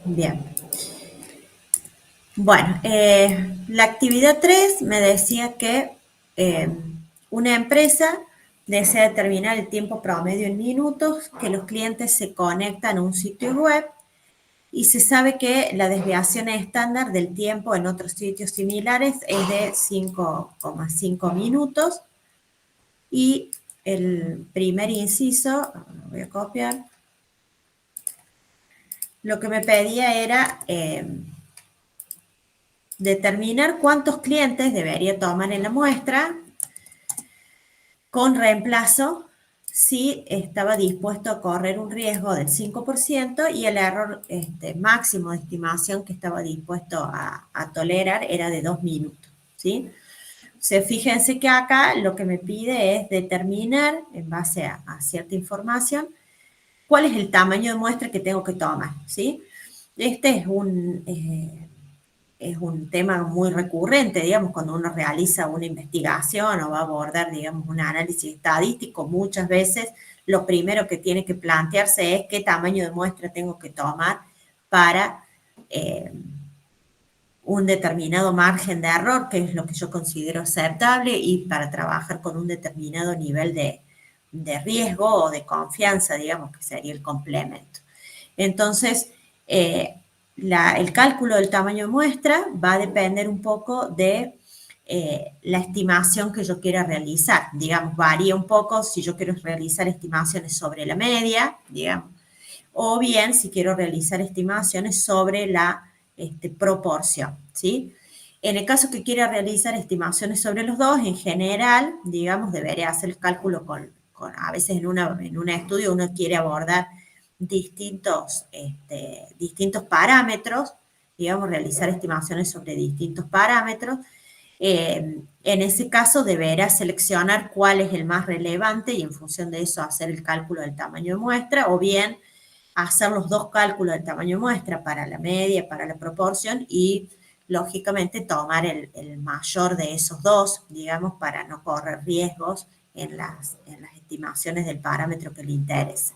Bien. Bueno, la actividad 3 me decía que una empresa desea determinar el tiempo promedio en minutos que los clientes se conectan a un sitio web y se sabe que la desviación estándar del tiempo en otros sitios similares es de 5,5 minutos y el primer inciso, lo voy a copiar, lo que me pedía era determinar cuántos clientes debería tomar en la muestra con reemplazo si estaba dispuesto a correr un riesgo del 5% y el error máximo de estimación que estaba dispuesto a tolerar era de 2 minutos, ¿sí? O sea, fíjense que acá lo que me pide es determinar, en base a cierta información, cuál es el tamaño de muestra que tengo que tomar, ¿sí? Este es un tema muy recurrente, digamos, cuando uno realiza una investigación o va a abordar, digamos, un análisis estadístico, muchas veces lo primero que tiene que plantearse es qué tamaño de muestra tengo que tomar para un determinado margen de error, que es lo que yo considero aceptable, y para trabajar con un determinado nivel de riesgo o de confianza, digamos, que sería el complemento. Entonces, el cálculo del tamaño de muestra va a depender un poco de la estimación que yo quiera realizar. Digamos, varía un poco si yo quiero realizar estimaciones sobre la media, digamos, o bien si quiero realizar estimaciones sobre la proporción, ¿sí? En el caso que quiera realizar estimaciones sobre los dos, en general, digamos, debería hacer el cálculo a veces en un estudio uno quiere abordar distintos parámetros, digamos, realizar estimaciones sobre distintos parámetros. En ese caso deberá seleccionar cuál es el más relevante y en función de eso hacer el cálculo del tamaño de muestra, o bien hacer los dos cálculos del tamaño de muestra para la media, para la proporción y lógicamente tomar el mayor de esos dos, digamos, para no correr riesgos en las estimaciones del parámetro que le interesa.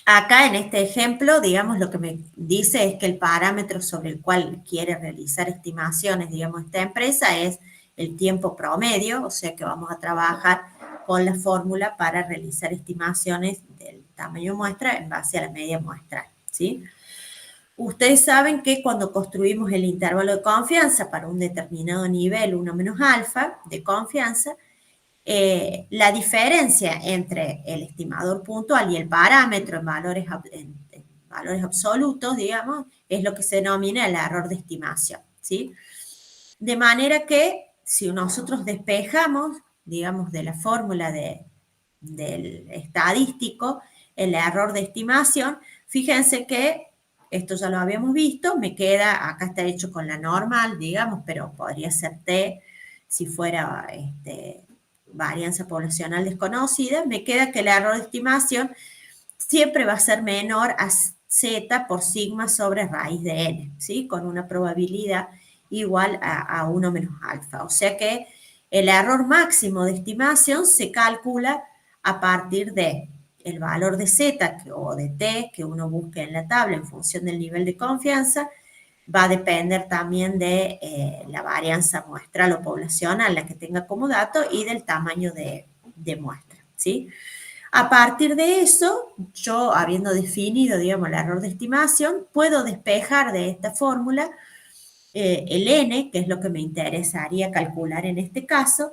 Acá en este ejemplo, digamos, lo que me dice es que el parámetro sobre el cual quiere realizar estimaciones, digamos, esta empresa es el tiempo promedio, o sea que vamos a trabajar con la fórmula para realizar estimaciones del tamaño muestra en base a la media muestral, ¿sí? Ustedes saben que cuando construimos el intervalo de confianza para un determinado nivel 1 menos alfa de confianza, la diferencia entre el estimador puntual y el parámetro en valores absolutos, digamos, es lo que se denomina el error de estimación, ¿sí? De manera que si nosotros despejamos, digamos, de la fórmula del estadístico, el error de estimación, fíjense que esto ya lo habíamos visto, me queda, acá está hecho con la normal, digamos, pero podría ser T si fuera varianza poblacional desconocida, me queda que el error de estimación siempre va a ser menor a Z por sigma sobre raíz de N, ¿sí? Con una probabilidad igual a 1 menos alfa. O sea que el error máximo de estimación se calcula a partir de el valor de Z o de T que uno busque en la tabla en función del nivel de confianza. Va a depender también de la varianza muestral o poblacional, la que tenga como dato, y del tamaño de de muestra, ¿sí? A partir de eso, yo habiendo definido, digamos, el error de estimación, puedo despejar de esta fórmula el n, que es lo que me interesaría calcular en este caso,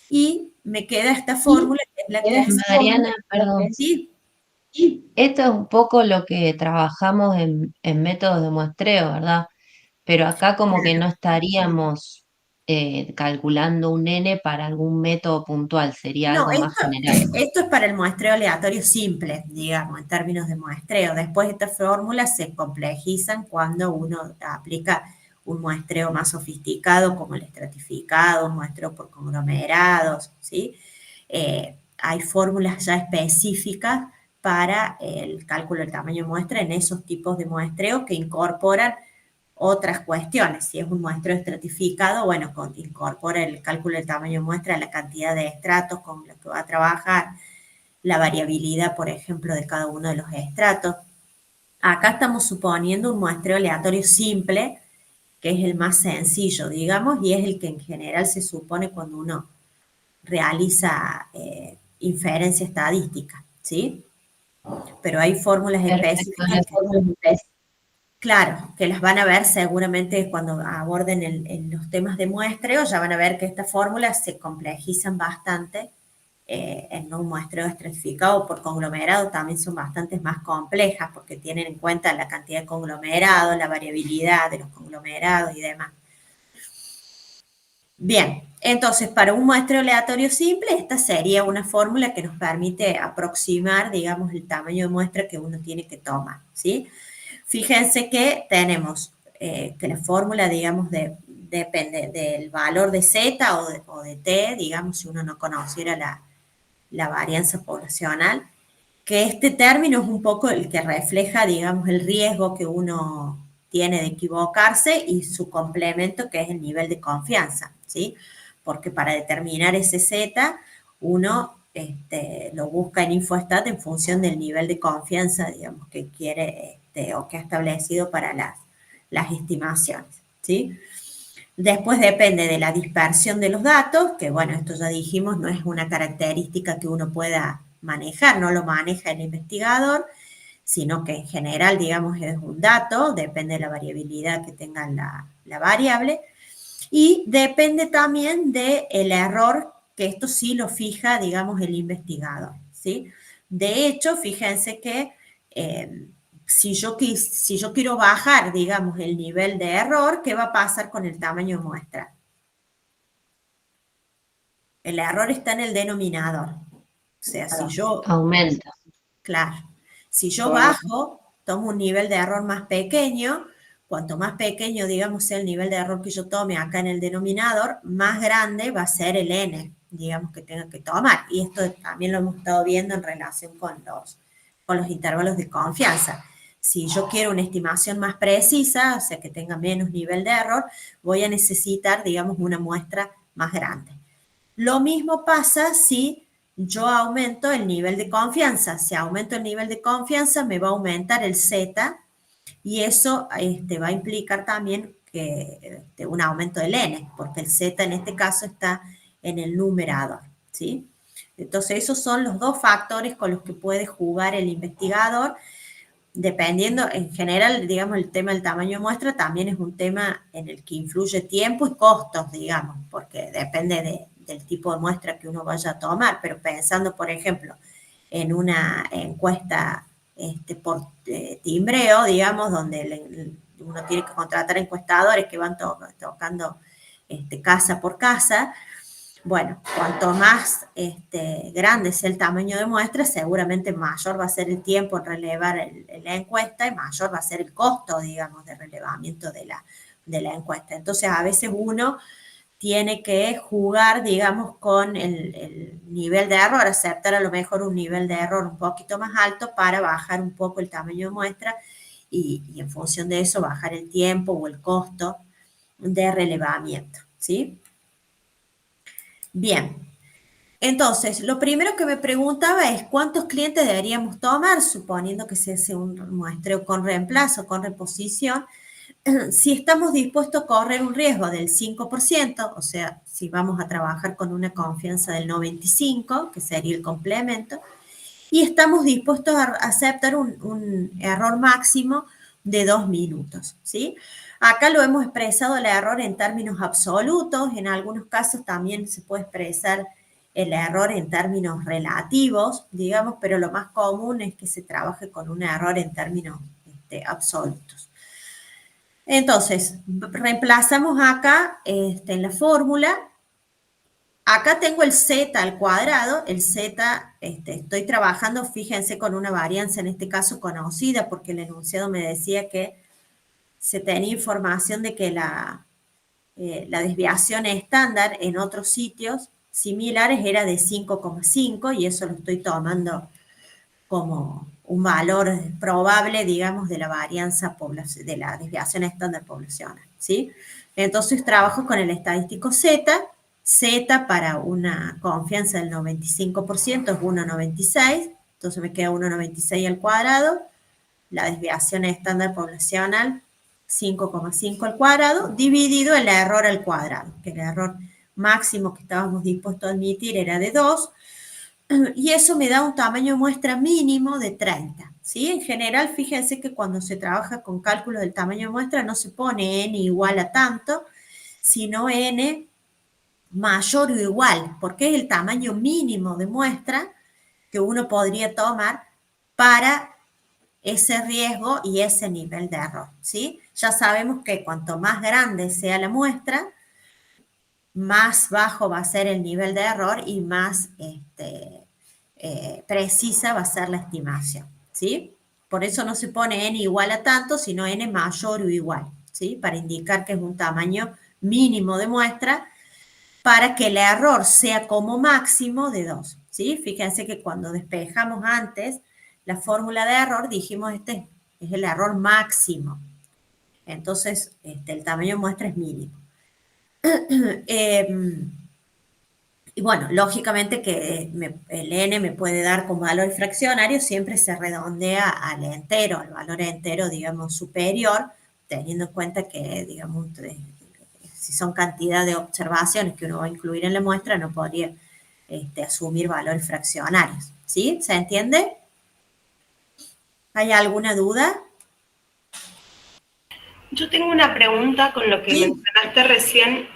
y me queda esta fórmula, que es la que es... Mariana, perdón. Sí, Esto es un poco lo que trabajamos en métodos de muestreo, ¿verdad? Pero acá como que no estaríamos calculando un n para algún método puntual, sería no, algo más general. esto es para el muestreo aleatorio simple, digamos, en términos de muestreo. Después estas fórmulas se complejizan cuando uno aplica un muestreo más sofisticado, como el estratificado, un muestreo por conglomerados, ¿sí? Hay fórmulas ya específicas para el cálculo del tamaño de muestra en esos tipos de muestreo que incorporan otras cuestiones. Si es un muestreo estratificado, bueno, incorpora el cálculo del tamaño de muestra, la cantidad de estratos con los que va a trabajar, la variabilidad, por ejemplo, de cada uno de los estratos. Acá estamos suponiendo un muestreo aleatorio simple, que es el más sencillo, digamos, y es el que en general se supone cuando uno realiza inferencia estadística, ¿sí? Pero hay fórmulas específicas. Claro, que las van a ver seguramente cuando aborden en los temas de muestreo, ya van a ver que estas fórmulas se complejizan bastante en un muestreo estratificado por conglomerado, también son bastante más complejas porque tienen en cuenta la cantidad de conglomerados, la variabilidad de los conglomerados y demás. Bien, entonces para un muestreo aleatorio simple, esta sería una fórmula que nos permite aproximar, digamos, el tamaño de muestra que uno tiene que tomar, ¿sí? Fíjense que tenemos que la fórmula, digamos, depende del valor de Z o de T, digamos, si uno no conociera la varianza poblacional, que este término es un poco el que refleja, digamos, el riesgo que uno tiene de equivocarse y su complemento, que es el nivel de confianza, ¿sí? Porque para determinar ese Z, uno lo busca en InfoStat en función del nivel de confianza, digamos, que quiere o que ha establecido para las estimaciones, ¿sí? Después depende de la dispersión de los datos, que bueno, esto ya dijimos, no es una característica que uno pueda manejar, no lo maneja el investigador, sino que en general, digamos, es un dato, depende de la variabilidad que tenga la variable, y depende también del error, que esto sí lo fija, digamos, el investigador, ¿sí? De hecho, fíjense que si yo quiero bajar, digamos, el nivel de error, ¿qué va a pasar con el tamaño de muestra? El error está en el denominador. O sea, si yo... Aumenta. Claro. Si yo bajo, tomo un nivel de error más pequeño, cuanto más pequeño, digamos, sea el nivel de error que yo tome acá en el denominador, más grande va a ser el n, digamos, que tenga que tomar. Y esto también lo hemos estado viendo en relación con los intervalos de confianza. Si yo quiero una estimación más precisa, o sea, que tenga menos nivel de error, voy a necesitar, digamos, una muestra más grande. Lo mismo pasa si yo aumento el nivel de confianza. Si aumento el nivel de confianza, me va a aumentar el Z y eso va a implicar también que, un aumento del N, porque el Z en este caso está en el numerador, ¿sí? Entonces, esos son los dos factores con los que puede jugar el investigador, dependiendo, en general, digamos, el tema del tamaño de muestra también es un tema en el que influye tiempo y costos, digamos, porque depende del tipo de muestra que uno vaya a tomar, pero pensando, por ejemplo, en una encuesta por timbreo, digamos, donde uno tiene que contratar encuestadores que van tocando casa por casa. Bueno, cuanto más grande sea el tamaño de muestra, seguramente mayor va a ser el tiempo en relevar la encuesta y mayor va a ser el costo, digamos, de relevamiento de la encuesta. Entonces, a veces uno tiene que jugar, digamos, con el nivel de error, aceptar a lo mejor un nivel de error un poquito más alto para bajar un poco el tamaño de muestra y en función de eso bajar el tiempo o el costo de relevamiento, ¿sí? Bien, entonces, lo primero que me preguntaba es cuántos clientes deberíamos tomar, suponiendo que se hace un muestreo con reemplazo, con reposición. si estamos dispuestos a correr un riesgo del 5%, o sea, si vamos a trabajar con una confianza del 95%, que sería el complemento, y estamos dispuestos a aceptar un error máximo de 2 minutos, ¿sí? Acá lo hemos expresado el error en términos absolutos, en algunos casos también se puede expresar el error en términos relativos, digamos, pero lo más común es que se trabaje con un error en términos absolutos. Entonces, reemplazamos acá en la fórmula. Acá tengo el z al cuadrado, el z, estoy trabajando, fíjense, con una varianza, en este caso conocida, porque el enunciado me decía que se tenía información de que la desviación estándar en otros sitios similares era de 5,5 y eso lo estoy tomando como un valor probable, digamos, de la varianza de la desviación estándar poblacional, ¿sí? Entonces trabajo con el estadístico Z para una confianza del 95% es 1,96, entonces me queda 1,96 al cuadrado, la desviación estándar poblacional 5,5 al cuadrado, dividido el error al cuadrado, que el error máximo que estábamos dispuestos a admitir era de 2, y eso me da un tamaño de muestra mínimo de 30, ¿sí? En general, fíjense que cuando se trabaja con cálculos del tamaño de muestra no se pone n igual a tanto, sino n mayor o igual, porque es el tamaño mínimo de muestra que uno podría tomar para ese riesgo y ese nivel de error, ¿sí? Ya sabemos que cuanto más grande sea la muestra, más bajo va a ser el nivel de error y más precisa va a ser la estimación, ¿sí? Por eso no se pone n igual a tanto, sino n mayor o igual, ¿sí? Para indicar que es un tamaño mínimo de muestra para que el error sea como máximo de 2, ¿sí? Fíjense que cuando despejamos antes la fórmula de error, dijimos este es el error máximo. Entonces, el tamaño de muestra es mínimo. Y bueno, lógicamente que el n me puede dar como valor fraccionario, siempre se redondea al entero, al valor entero, digamos, superior, teniendo en cuenta que, digamos, si son cantidad de observaciones que uno va a incluir en la muestra, no podría asumir valores fraccionarios. ¿Sí? ¿Se entiende? ¿Hay alguna duda? Yo tengo una pregunta con lo que mencionaste recién,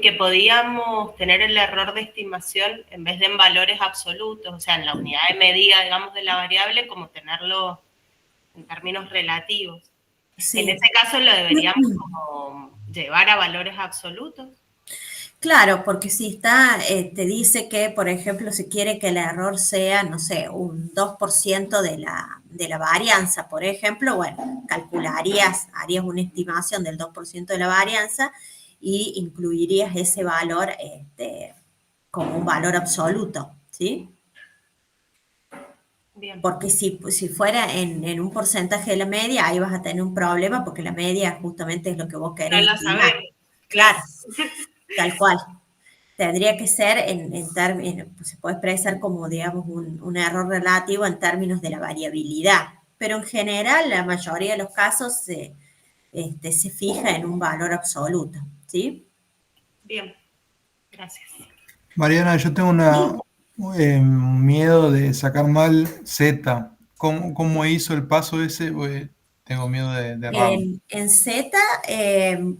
que podíamos tener el error de estimación en vez de en valores absolutos, o sea, en la unidad de medida, digamos, de la variable, como tenerlo en términos relativos. Sí. En ese caso lo deberíamos como llevar a valores absolutos. Claro, porque si está, te dice que, por ejemplo, si quiere que el error sea, no sé, un 2% de la varianza, por ejemplo, bueno, harías una estimación del 2% de la varianza y incluirías ese valor como un valor absoluto, ¿sí? Bien. Porque si fuera en un porcentaje de la media, ahí vas a tener un problema porque la media justamente es lo que vos querés. No lo sabemos. Claro, tal cual. Tendría que ser en términos, se puede expresar como, digamos, un error relativo en términos de la variabilidad, pero en general la mayoría de los casos se fija en un valor absoluto, ¿sí? Bien, gracias. Mariana, yo tengo un miedo de sacar mal Z. ¿Cómo hizo el paso ese? Porque tengo miedo de errar. En Z,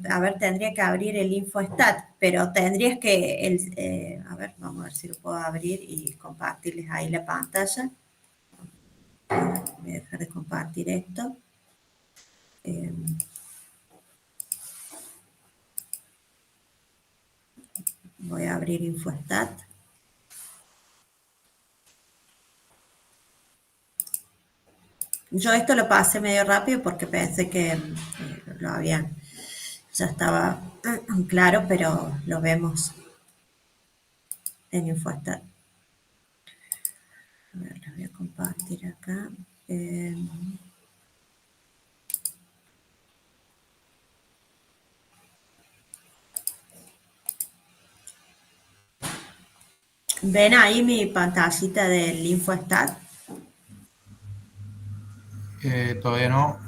a ver, tendría que abrir el InfoStat, pero tendrías que, a ver, vamos a ver si lo puedo abrir y compartirles ahí la pantalla. Voy a dejar de compartir esto. Voy a abrir InfoStat. Yo esto lo pasé medio rápido porque pensé que ya estaba claro, pero lo vemos en InfoStat. A ver, lo voy a compartir acá. ¿Ven ahí mi pantallita del InfoStat? Todavía no.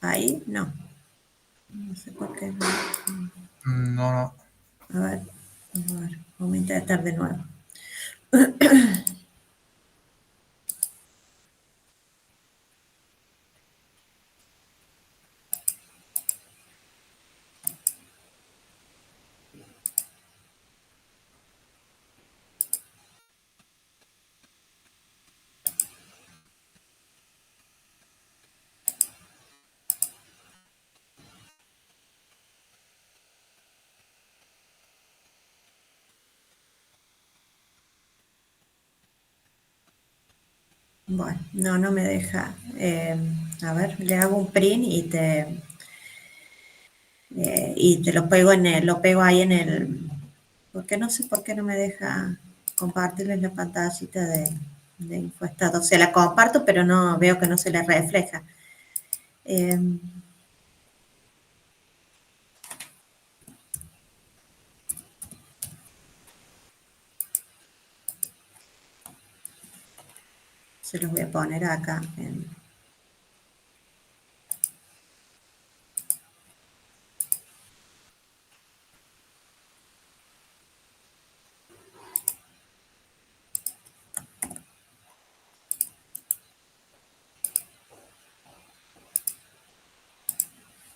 Ahí, no. No sé por qué. No, no. A ver, vamos a intentar de nuevo. Bueno, no me deja. A ver, le hago un print y te lo pego lo pego ahí en el. Porque no sé por qué no me deja compartirles la pantallita de InfoStat. O sea, la comparto, pero no veo que no se le refleja. Se los voy a poner acá.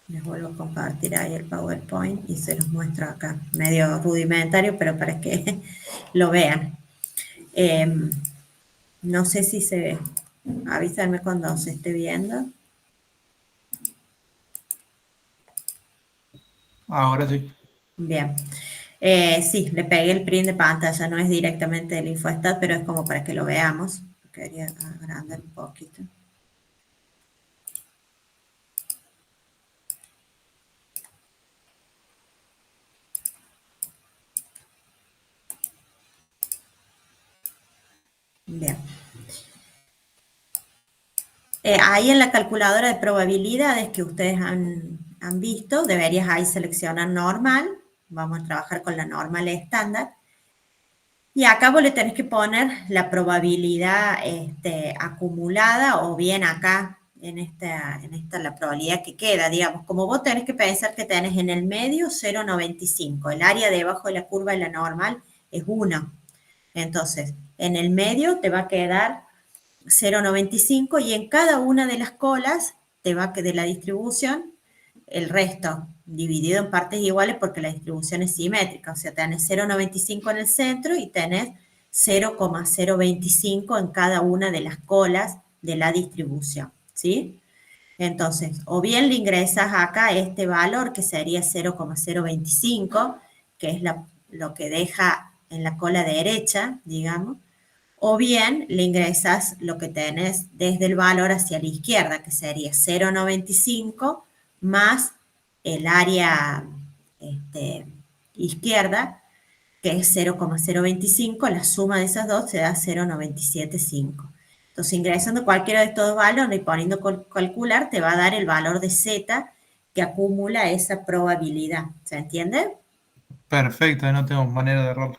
Les vuelvo a compartir ahí el PowerPoint y se los muestro acá. Medio rudimentario, pero para que lo vean. No sé si se ve. Avísenme cuando se esté viendo. Ahora sí. Bien. Sí, le pegué el print de pantalla, no es directamente del InfoStat, pero es como para que lo veamos. Quería agrandar un poquito. Bien. Ahí en la calculadora de probabilidades que ustedes han visto, deberías ahí seleccionar normal. Vamos a trabajar con la normal estándar. Y acá vos le tenés que poner la probabilidad acumulada o bien acá en esta la probabilidad que queda, digamos. Como vos tenés que pensar que tenés en el medio 0,95. El área debajo de la curva de la normal es 1. Entonces, en el medio te va a quedar 0,95 y en cada una de las colas te va a quedar de la distribución el resto dividido en partes iguales porque la distribución es simétrica, o sea, tenés 0,95 en el centro y tenés 0,025 en cada una de las colas de la distribución, ¿sí? Entonces, o bien le ingresas acá este valor que sería 0,025, que es lo que deja en la cola derecha, digamos, o bien le ingresas lo que tenés desde el valor hacia la izquierda, que sería 0,95 más el área izquierda, que es 0,025, la suma de esas dos te da 0,975. Entonces, ingresando cualquiera de estos dos valores y poniendo calcular, te va a dar el valor de Z que acumula esa probabilidad. ¿Se entiende? Perfecto, no tengo manera de errarle.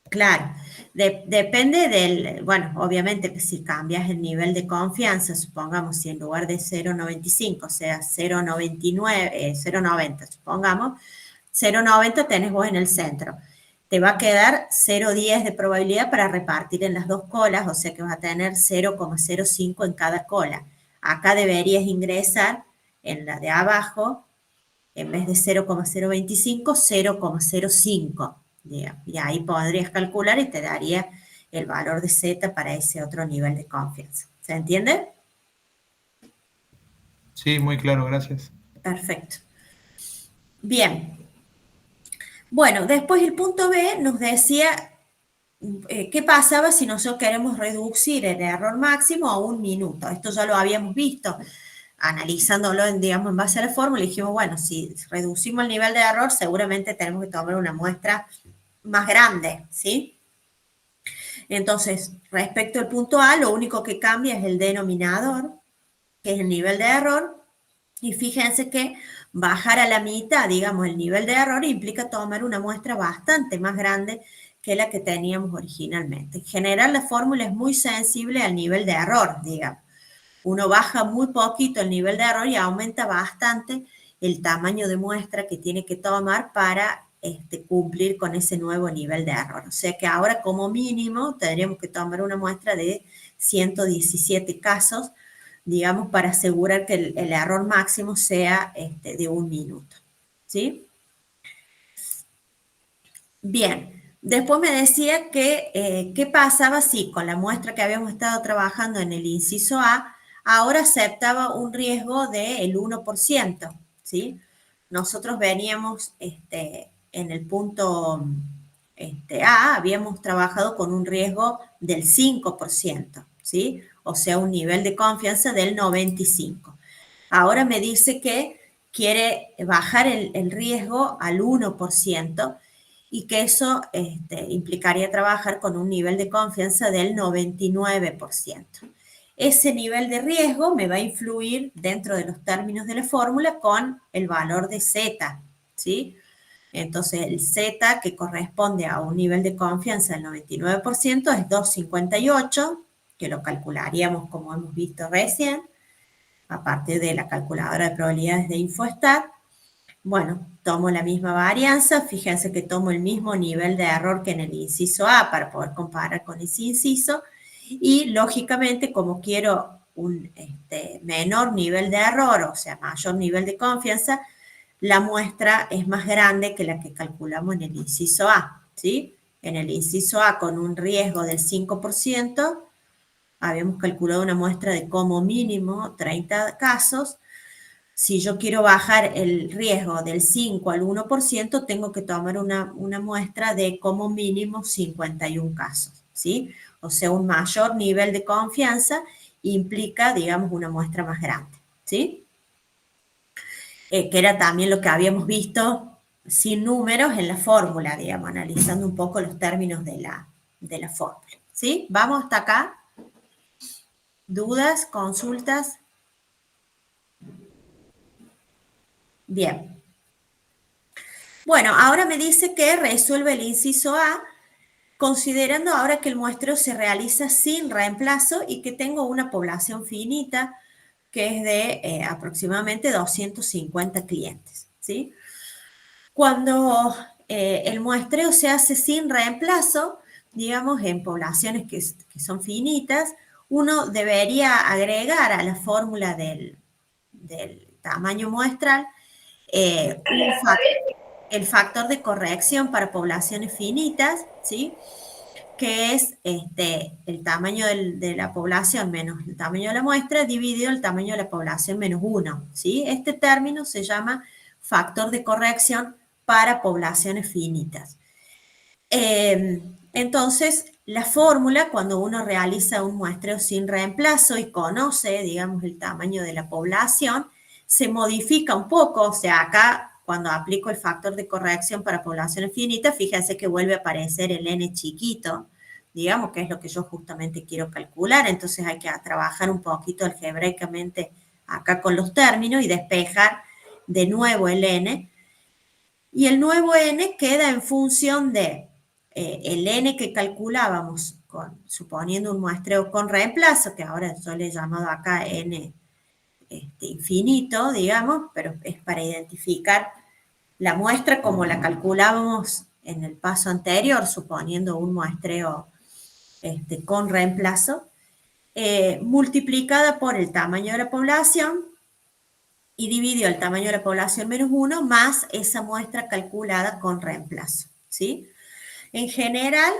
Claro, depende del, bueno, obviamente que si cambias el nivel de confianza, supongamos si en lugar de 0,95 sea 0,99, 0,90, supongamos, 0,90 tenés vos en el centro. Te va a quedar 0,10 de probabilidad para repartir en las dos colas, o sea que vas a tener 0,05 en cada cola. Acá deberías ingresar en la de abajo, en vez de 0,025, 0,05. Y ahí podrías calcular y te daría el valor de Z para ese otro nivel de confianza. ¿Se entiende? Sí, muy claro, gracias. Perfecto. Bien. Bueno, después el punto B nos decía qué pasaba si nosotros queremos reducir el error máximo a 1 minuto. Esto ya lo habíamos visto. Analizándolo, digamos, en base a la fórmula, dijimos, bueno, si reducimos el nivel de error, seguramente tenemos que tomar una muestra más grande, ¿sí? Entonces, respecto al punto A, lo único que cambia es el denominador, que es el nivel de error, y fíjense que bajar a la mitad, digamos, el nivel de error implica tomar una muestra bastante más grande que la que teníamos originalmente. En general, la fórmula es muy sensible al nivel de error, digamos. Uno baja muy poquito el nivel de error y aumenta bastante el tamaño de muestra que tiene que tomar para cumplir con ese nuevo nivel de error. O sea que ahora como mínimo tendríamos que tomar una muestra de 117 casos, digamos, para asegurar que el error máximo sea de 1 minuto. ¿Sí? Bien, después me decía que qué pasaba si con la muestra que habíamos estado trabajando en el inciso A, ahora aceptaba un riesgo del 1%, ¿sí? Nosotros veníamos en el punto A, habíamos trabajado con un riesgo del 5%, ¿sí? O sea, un nivel de confianza del 95%. Ahora me dice que quiere bajar el riesgo al 1%, y que eso implicaría trabajar con un nivel de confianza del 99%. Ese nivel de riesgo me va a influir dentro de los términos de la fórmula con el valor de Z, ¿sí? Entonces el Z, que corresponde a un nivel de confianza del 99%, es 258, que lo calcularíamos como hemos visto recién, a partir de la calculadora de probabilidades de Infostat. Bueno, tomo la misma varianza, fíjense que tomo el mismo nivel de error que en el inciso A para poder comparar con ese inciso, y lógicamente como quiero un menor nivel de error, o sea, mayor nivel de confianza, la muestra es más grande que la que calculamos en el inciso A, ¿sí? En el inciso A, con un riesgo del 5%, habíamos calculado una muestra de como mínimo 30 casos. Si yo quiero bajar el riesgo del 5 al 1%, tengo que tomar una muestra de como mínimo 51 casos, ¿sí? O sea, un mayor nivel de confianza implica, digamos, una muestra más grande, ¿sí? Que era también lo que habíamos visto sin números en la fórmula, digamos, analizando un poco los términos de la fórmula, ¿sí? ¿Vamos hasta acá? ¿Dudas? ¿Consultas? Bien. Bueno, ahora me dice que resuelve el inciso A, considerando ahora que el muestreo se realiza sin reemplazo y que tengo una población finita que es de aproximadamente 250 clientes, ¿sí? Cuando el muestreo se hace sin reemplazo, digamos, en poblaciones que son finitas, uno debería agregar a la fórmula del tamaño muestral el factor de corrección para poblaciones finitas, ¿sí? Que es el tamaño de la población menos el tamaño de la muestra dividido el tamaño de la población menos 1, ¿sí? Este término se llama factor de corrección para poblaciones finitas. Entonces, la fórmula, cuando uno realiza un muestreo sin reemplazo y conoce, digamos, el tamaño de la población, se modifica un poco. O sea, acá, cuando aplico el factor de corrección para poblaciones finitas, fíjense que vuelve a aparecer el n chiquito, digamos, que es lo que yo justamente quiero calcular. Entonces hay que trabajar un poquito algebraicamente acá con los términos y despejar de nuevo el n. Y el nuevo n queda en función de el n que calculábamos suponiendo un muestreo con reemplazo, que ahora yo le he llamado acá n infinito, digamos, pero es para identificar la muestra como la calculábamos en el paso anterior, suponiendo un muestreo con reemplazo, multiplicada por el tamaño de la población y dividido el tamaño de la población menos 1 más esa muestra calculada con reemplazo, ¿sí? En general,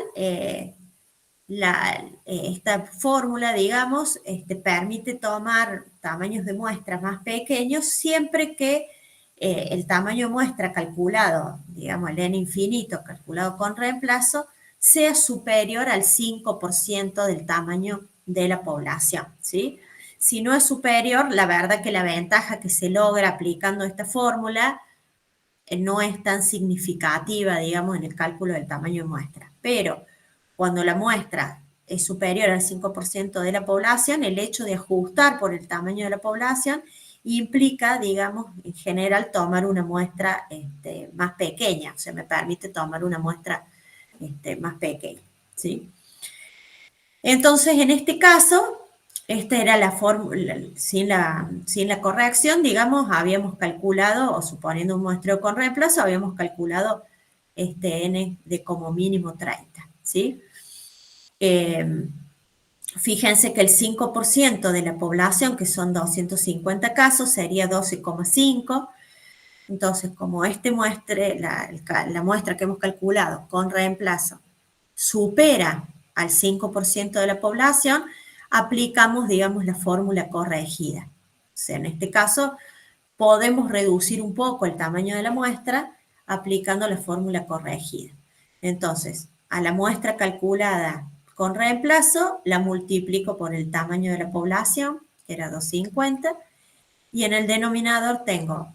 esta fórmula, digamos, permite tomar tamaños de muestras más pequeños siempre que el tamaño de muestra calculado, digamos, el n infinito calculado con reemplazo, sea superior al 5% del tamaño de la población, ¿sí? Si no es superior, la verdad que la ventaja que se logra aplicando esta fórmula no es tan significativa, digamos, en el cálculo del tamaño de muestra. Pero cuando la muestra es superior al 5% de la población, el hecho de ajustar por el tamaño de la población implica, digamos, en general tomar una muestra más pequeña. O sea, me permite tomar una muestra más pequeño, ¿sí? Entonces, en este caso, esta era la fórmula, sin la corrección, digamos, habíamos calculado, o suponiendo un muestreo con reemplazo, habíamos calculado este N de como mínimo 30, ¿sí? Fíjense que el 5% de la población, que son 250 casos, sería 12,5. Entonces, como la muestra que hemos calculado con reemplazo supera al 5% de la población, aplicamos, digamos, la fórmula corregida. O sea, en este caso, podemos reducir un poco el tamaño de la muestra aplicando la fórmula corregida. Entonces, a la muestra calculada con reemplazo, la multiplico por el tamaño de la población, que era 250, y en el denominador tengo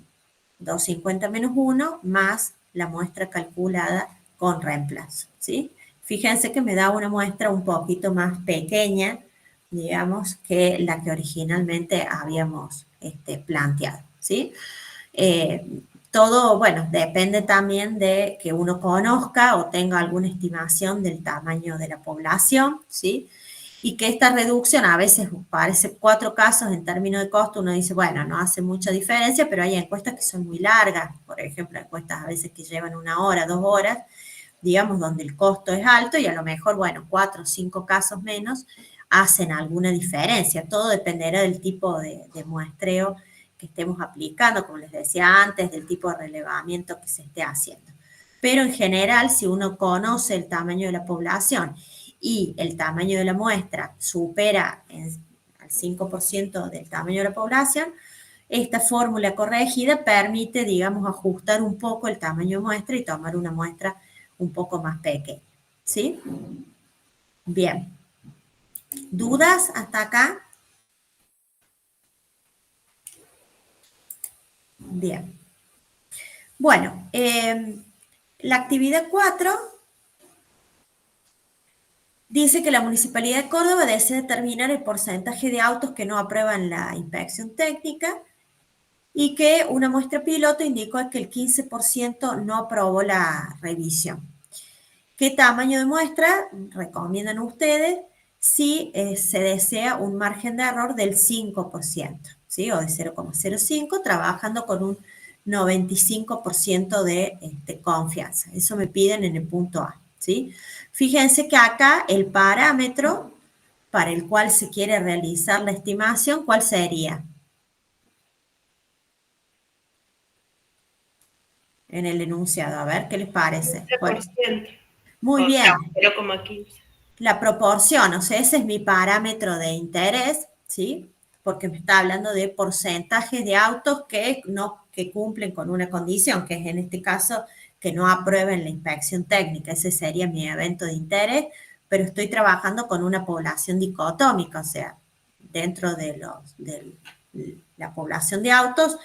250 menos 1 más la muestra calculada con reemplazo, ¿sí? Fíjense que me da una muestra un poquito más pequeña, digamos, que la que originalmente habíamos planteado, ¿sí? Todo, bueno, depende también de que uno conozca o tenga alguna estimación del tamaño de la población, ¿sí? Y que esta reducción a veces parece 4 casos en términos de costo, uno dice, bueno, no hace mucha diferencia, pero hay encuestas que son muy largas, por ejemplo, encuestas a veces que llevan 1 hora, 2 horas, digamos, donde el costo es alto y a lo mejor, bueno, 4 o 5 casos menos hacen alguna diferencia. Todo dependerá del tipo de muestreo que estemos aplicando, como les decía antes, del tipo de relevamiento que se esté haciendo. Pero en general, si uno conoce el tamaño de la población y el tamaño de la muestra supera al 5% del tamaño de la población, esta fórmula corregida permite, digamos, ajustar un poco el tamaño de muestra y tomar una muestra un poco más pequeña, ¿sí? Bien. ¿Dudas hasta acá? Bien. Bueno, la actividad 4 dice que la Municipalidad de Córdoba desea determinar el porcentaje de autos que no aprueban la inspección técnica y que una muestra piloto indicó que el 15% no aprobó la revisión. ¿Qué tamaño de muestra recomiendan ustedes si se desea un margen de error del 5%, ¿sí? O de 0,05, trabajando con un 95% de confianza? Eso me piden en el punto A, ¿sí? Fíjense que acá el parámetro para el cual se quiere realizar la estimación, ¿cuál sería? En el enunciado, a ver, ¿qué les parece? 15%. Muy bien. 0,15. La proporción, o sea, ese es mi parámetro de interés, ¿sí? Porque me está hablando de porcentajes de autos que cumplen con una condición, que es en este caso que no aprueben la inspección técnica. Ese sería mi evento de interés, pero estoy trabajando con una población dicotómica, o sea, dentro de la población de autos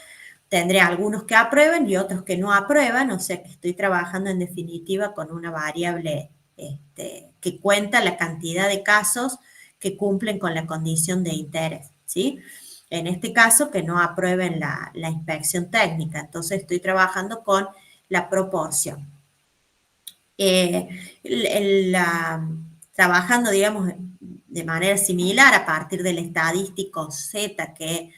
tendré algunos que aprueben y otros que no aprueban, o sea que estoy trabajando en definitiva con una variable que cuenta la cantidad de casos que cumplen con la condición de interés, ¿sí? En este caso, que no aprueben la inspección técnica. Entonces, estoy trabajando con la proporción. Trabajando, digamos, de manera similar a partir del estadístico Z que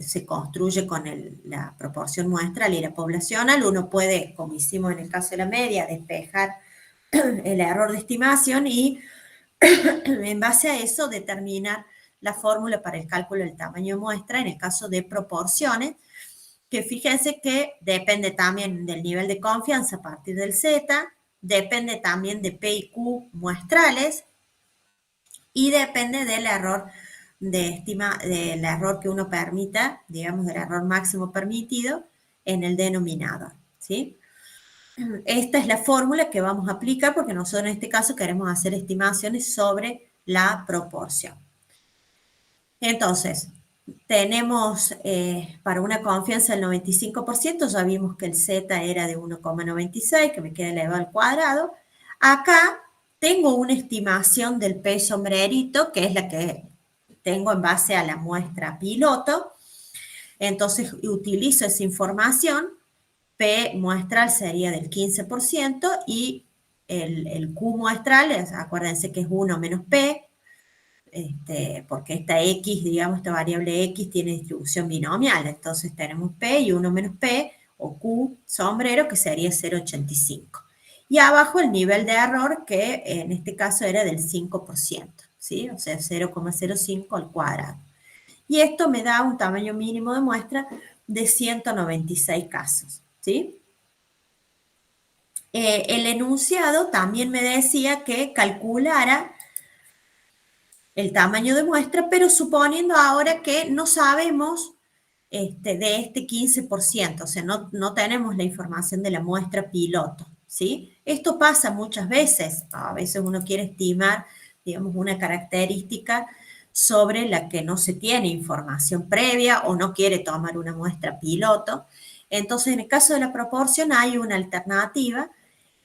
se construye con la proporción muestral y la poblacional, uno puede, como hicimos en el caso de la media, despejar el error de estimación y en base a eso determinar la fórmula para el cálculo del tamaño de muestra en el caso de proporciones, que fíjense que depende también del nivel de confianza a partir del Z, depende también de P y Q muestrales y depende del error del error que uno permita, digamos del error máximo permitido en el denominador, ¿sí? Esta es la fórmula que vamos a aplicar porque nosotros en este caso queremos hacer estimaciones sobre la proporción. Entonces, tenemos para una confianza del 95%, ya vimos que el Z era de 1,96, que me queda elevado al cuadrado. Acá tengo una estimación del P sombrerito, que es la que tengo en base a la muestra piloto. Entonces, utilizo esa información. P muestral sería del 15% y el Q muestral, acuérdense que es 1 menos P, porque esta X, digamos, esta variable X tiene distribución binomial, entonces tenemos P y 1 menos P, o Q sombrero, que sería 0,85. Y abajo el nivel de error, que en este caso era del 5%, ¿sí? O sea, 0,05 al cuadrado. Y esto me da un tamaño mínimo de muestra de 196 casos, ¿sí? El enunciado también me decía que calculara el tamaño de muestra, pero suponiendo ahora que no sabemos de este 15%, o sea, no tenemos la información de la muestra piloto, ¿sí? Esto pasa muchas veces, a veces uno quiere estimar, digamos, una característica sobre la que no se tiene información previa o no quiere tomar una muestra piloto. Entonces, en el caso de la proporción hay una alternativa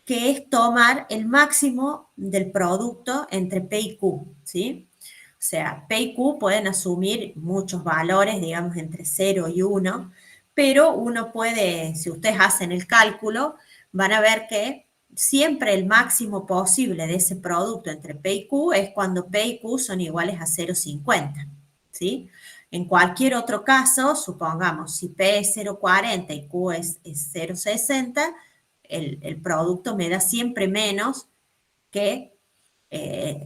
que es tomar el máximo del producto entre P y Q, ¿sí? O sea, P y Q pueden asumir muchos valores, digamos, entre 0 y 1, pero uno puede, si ustedes hacen el cálculo, van a ver que siempre el máximo posible de ese producto entre P y Q es cuando P y Q son iguales a 0,50, ¿sí? En cualquier otro caso, supongamos, si P es 0,40 y Q es 0,60, el producto me da siempre menos que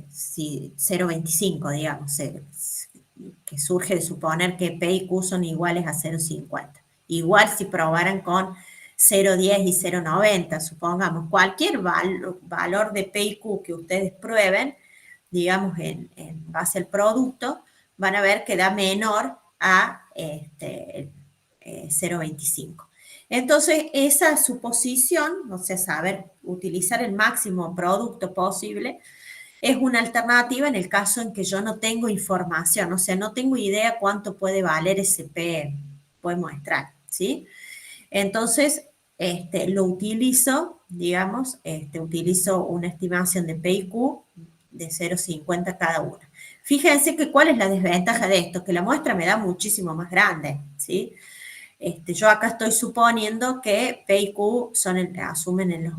si 0,25, digamos, que surge de suponer que P y Q son iguales a 0,50. Igual si probaran con 0,10 y 0,90, supongamos, cualquier valor de P y Q que ustedes prueben, digamos, en base al producto, van a ver que da menor a 0,25. Entonces, esa suposición, o sea, saber utilizar el máximo producto posible, es una alternativa en el caso en que yo no tengo información, o sea, no tengo idea cuánto puede valer ese P muestral, ¿sí? Entonces, lo utilizo, digamos, utilizo una estimación de P y Q de 0,50 cada una. Fíjense que cuál es la desventaja de esto, que la muestra me da muchísimo más grande, ¿sí? Yo acá estoy suponiendo que P y Q asumen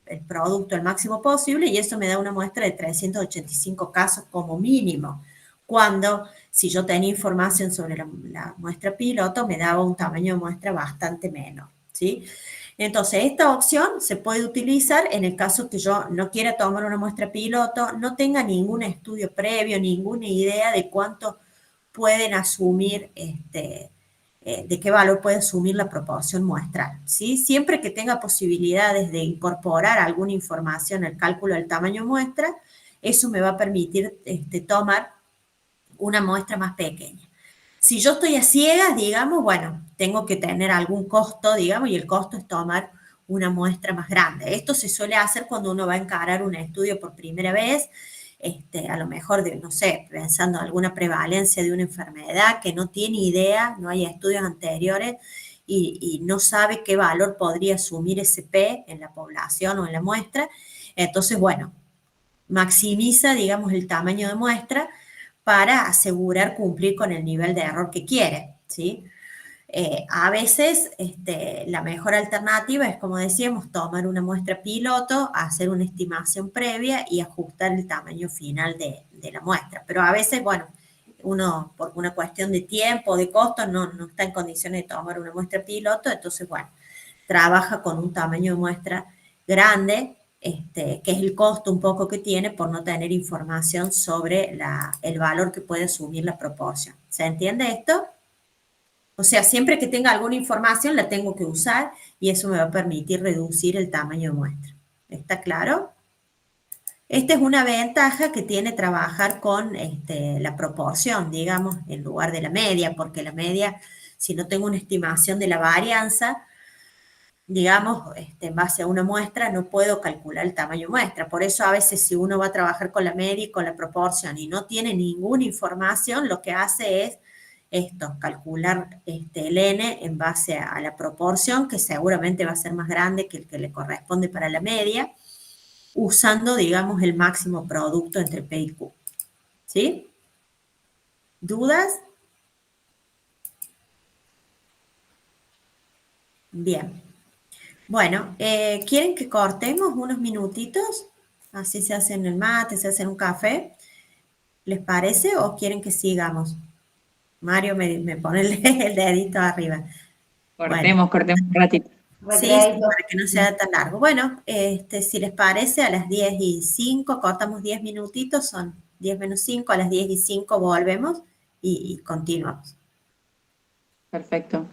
el producto el máximo posible y eso me da una muestra de 385 casos como mínimo, cuando si yo tenía información sobre la muestra piloto me daba un tamaño de muestra bastante menor, ¿sí? Entonces, esta opción se puede utilizar en el caso que yo no quiera tomar una muestra piloto, no tenga ningún estudio previo, ninguna idea de cuánto pueden asumir de qué valor puede asumir la proporción muestral, ¿sí? Siempre que tenga posibilidades de incorporar alguna información al cálculo del tamaño muestra, eso me va a permitir tomar una muestra más pequeña. Si yo estoy a ciegas, digamos, bueno, tengo que tener algún costo, digamos, y el costo es tomar una muestra más grande. Esto se suele hacer cuando uno va a encarar un estudio por primera vez, a lo mejor, no sé, pensando en alguna prevalencia de una enfermedad que no tiene idea, no hay estudios anteriores y no sabe qué valor podría asumir ese P en la población o en la muestra. Entonces, bueno, maximiza, digamos, el tamaño de muestra para asegurar cumplir con el nivel de error que quiere, ¿sí? A veces la mejor alternativa es, como decíamos, tomar una muestra piloto, hacer una estimación previa y ajustar el tamaño final de la muestra. Pero a veces, bueno, uno por una cuestión de tiempo, de costo, no está en condiciones de tomar una muestra piloto, entonces, bueno, trabaja con un tamaño de muestra grande, que es el costo un poco que tiene por no tener información sobre el valor que puede asumir la proporción. ¿Se entiende esto? O sea, siempre que tenga alguna información la tengo que usar y eso me va a permitir reducir el tamaño de muestra. ¿Está claro? Esta es una ventaja que tiene trabajar con la proporción, digamos, en lugar de la media, porque la media, si no tengo una estimación de la varianza, digamos, en base a una muestra, no puedo calcular el tamaño muestra. Por eso a veces si uno va a trabajar con la media y con la proporción y no tiene ninguna información, lo que hace es calcular el n en base a la proporción, que seguramente va a ser más grande que el que le corresponde para la media, usando, digamos, el máximo producto entre P y Q. ¿Sí? ¿Dudas? Bien. Bueno, ¿quieren que cortemos unos minutitos? Así se hacen el mate, se hacen un café. ¿Les parece o quieren que sigamos? Mario me pone el dedito arriba. Bueno, Cortemos un ratito. sí, Recreadito. para que no sea tan largo. Bueno, si les parece, a las 10:05 cortamos 10 minutitos, son 10 menos 5, a las 10:05 volvemos y continuamos. Perfecto.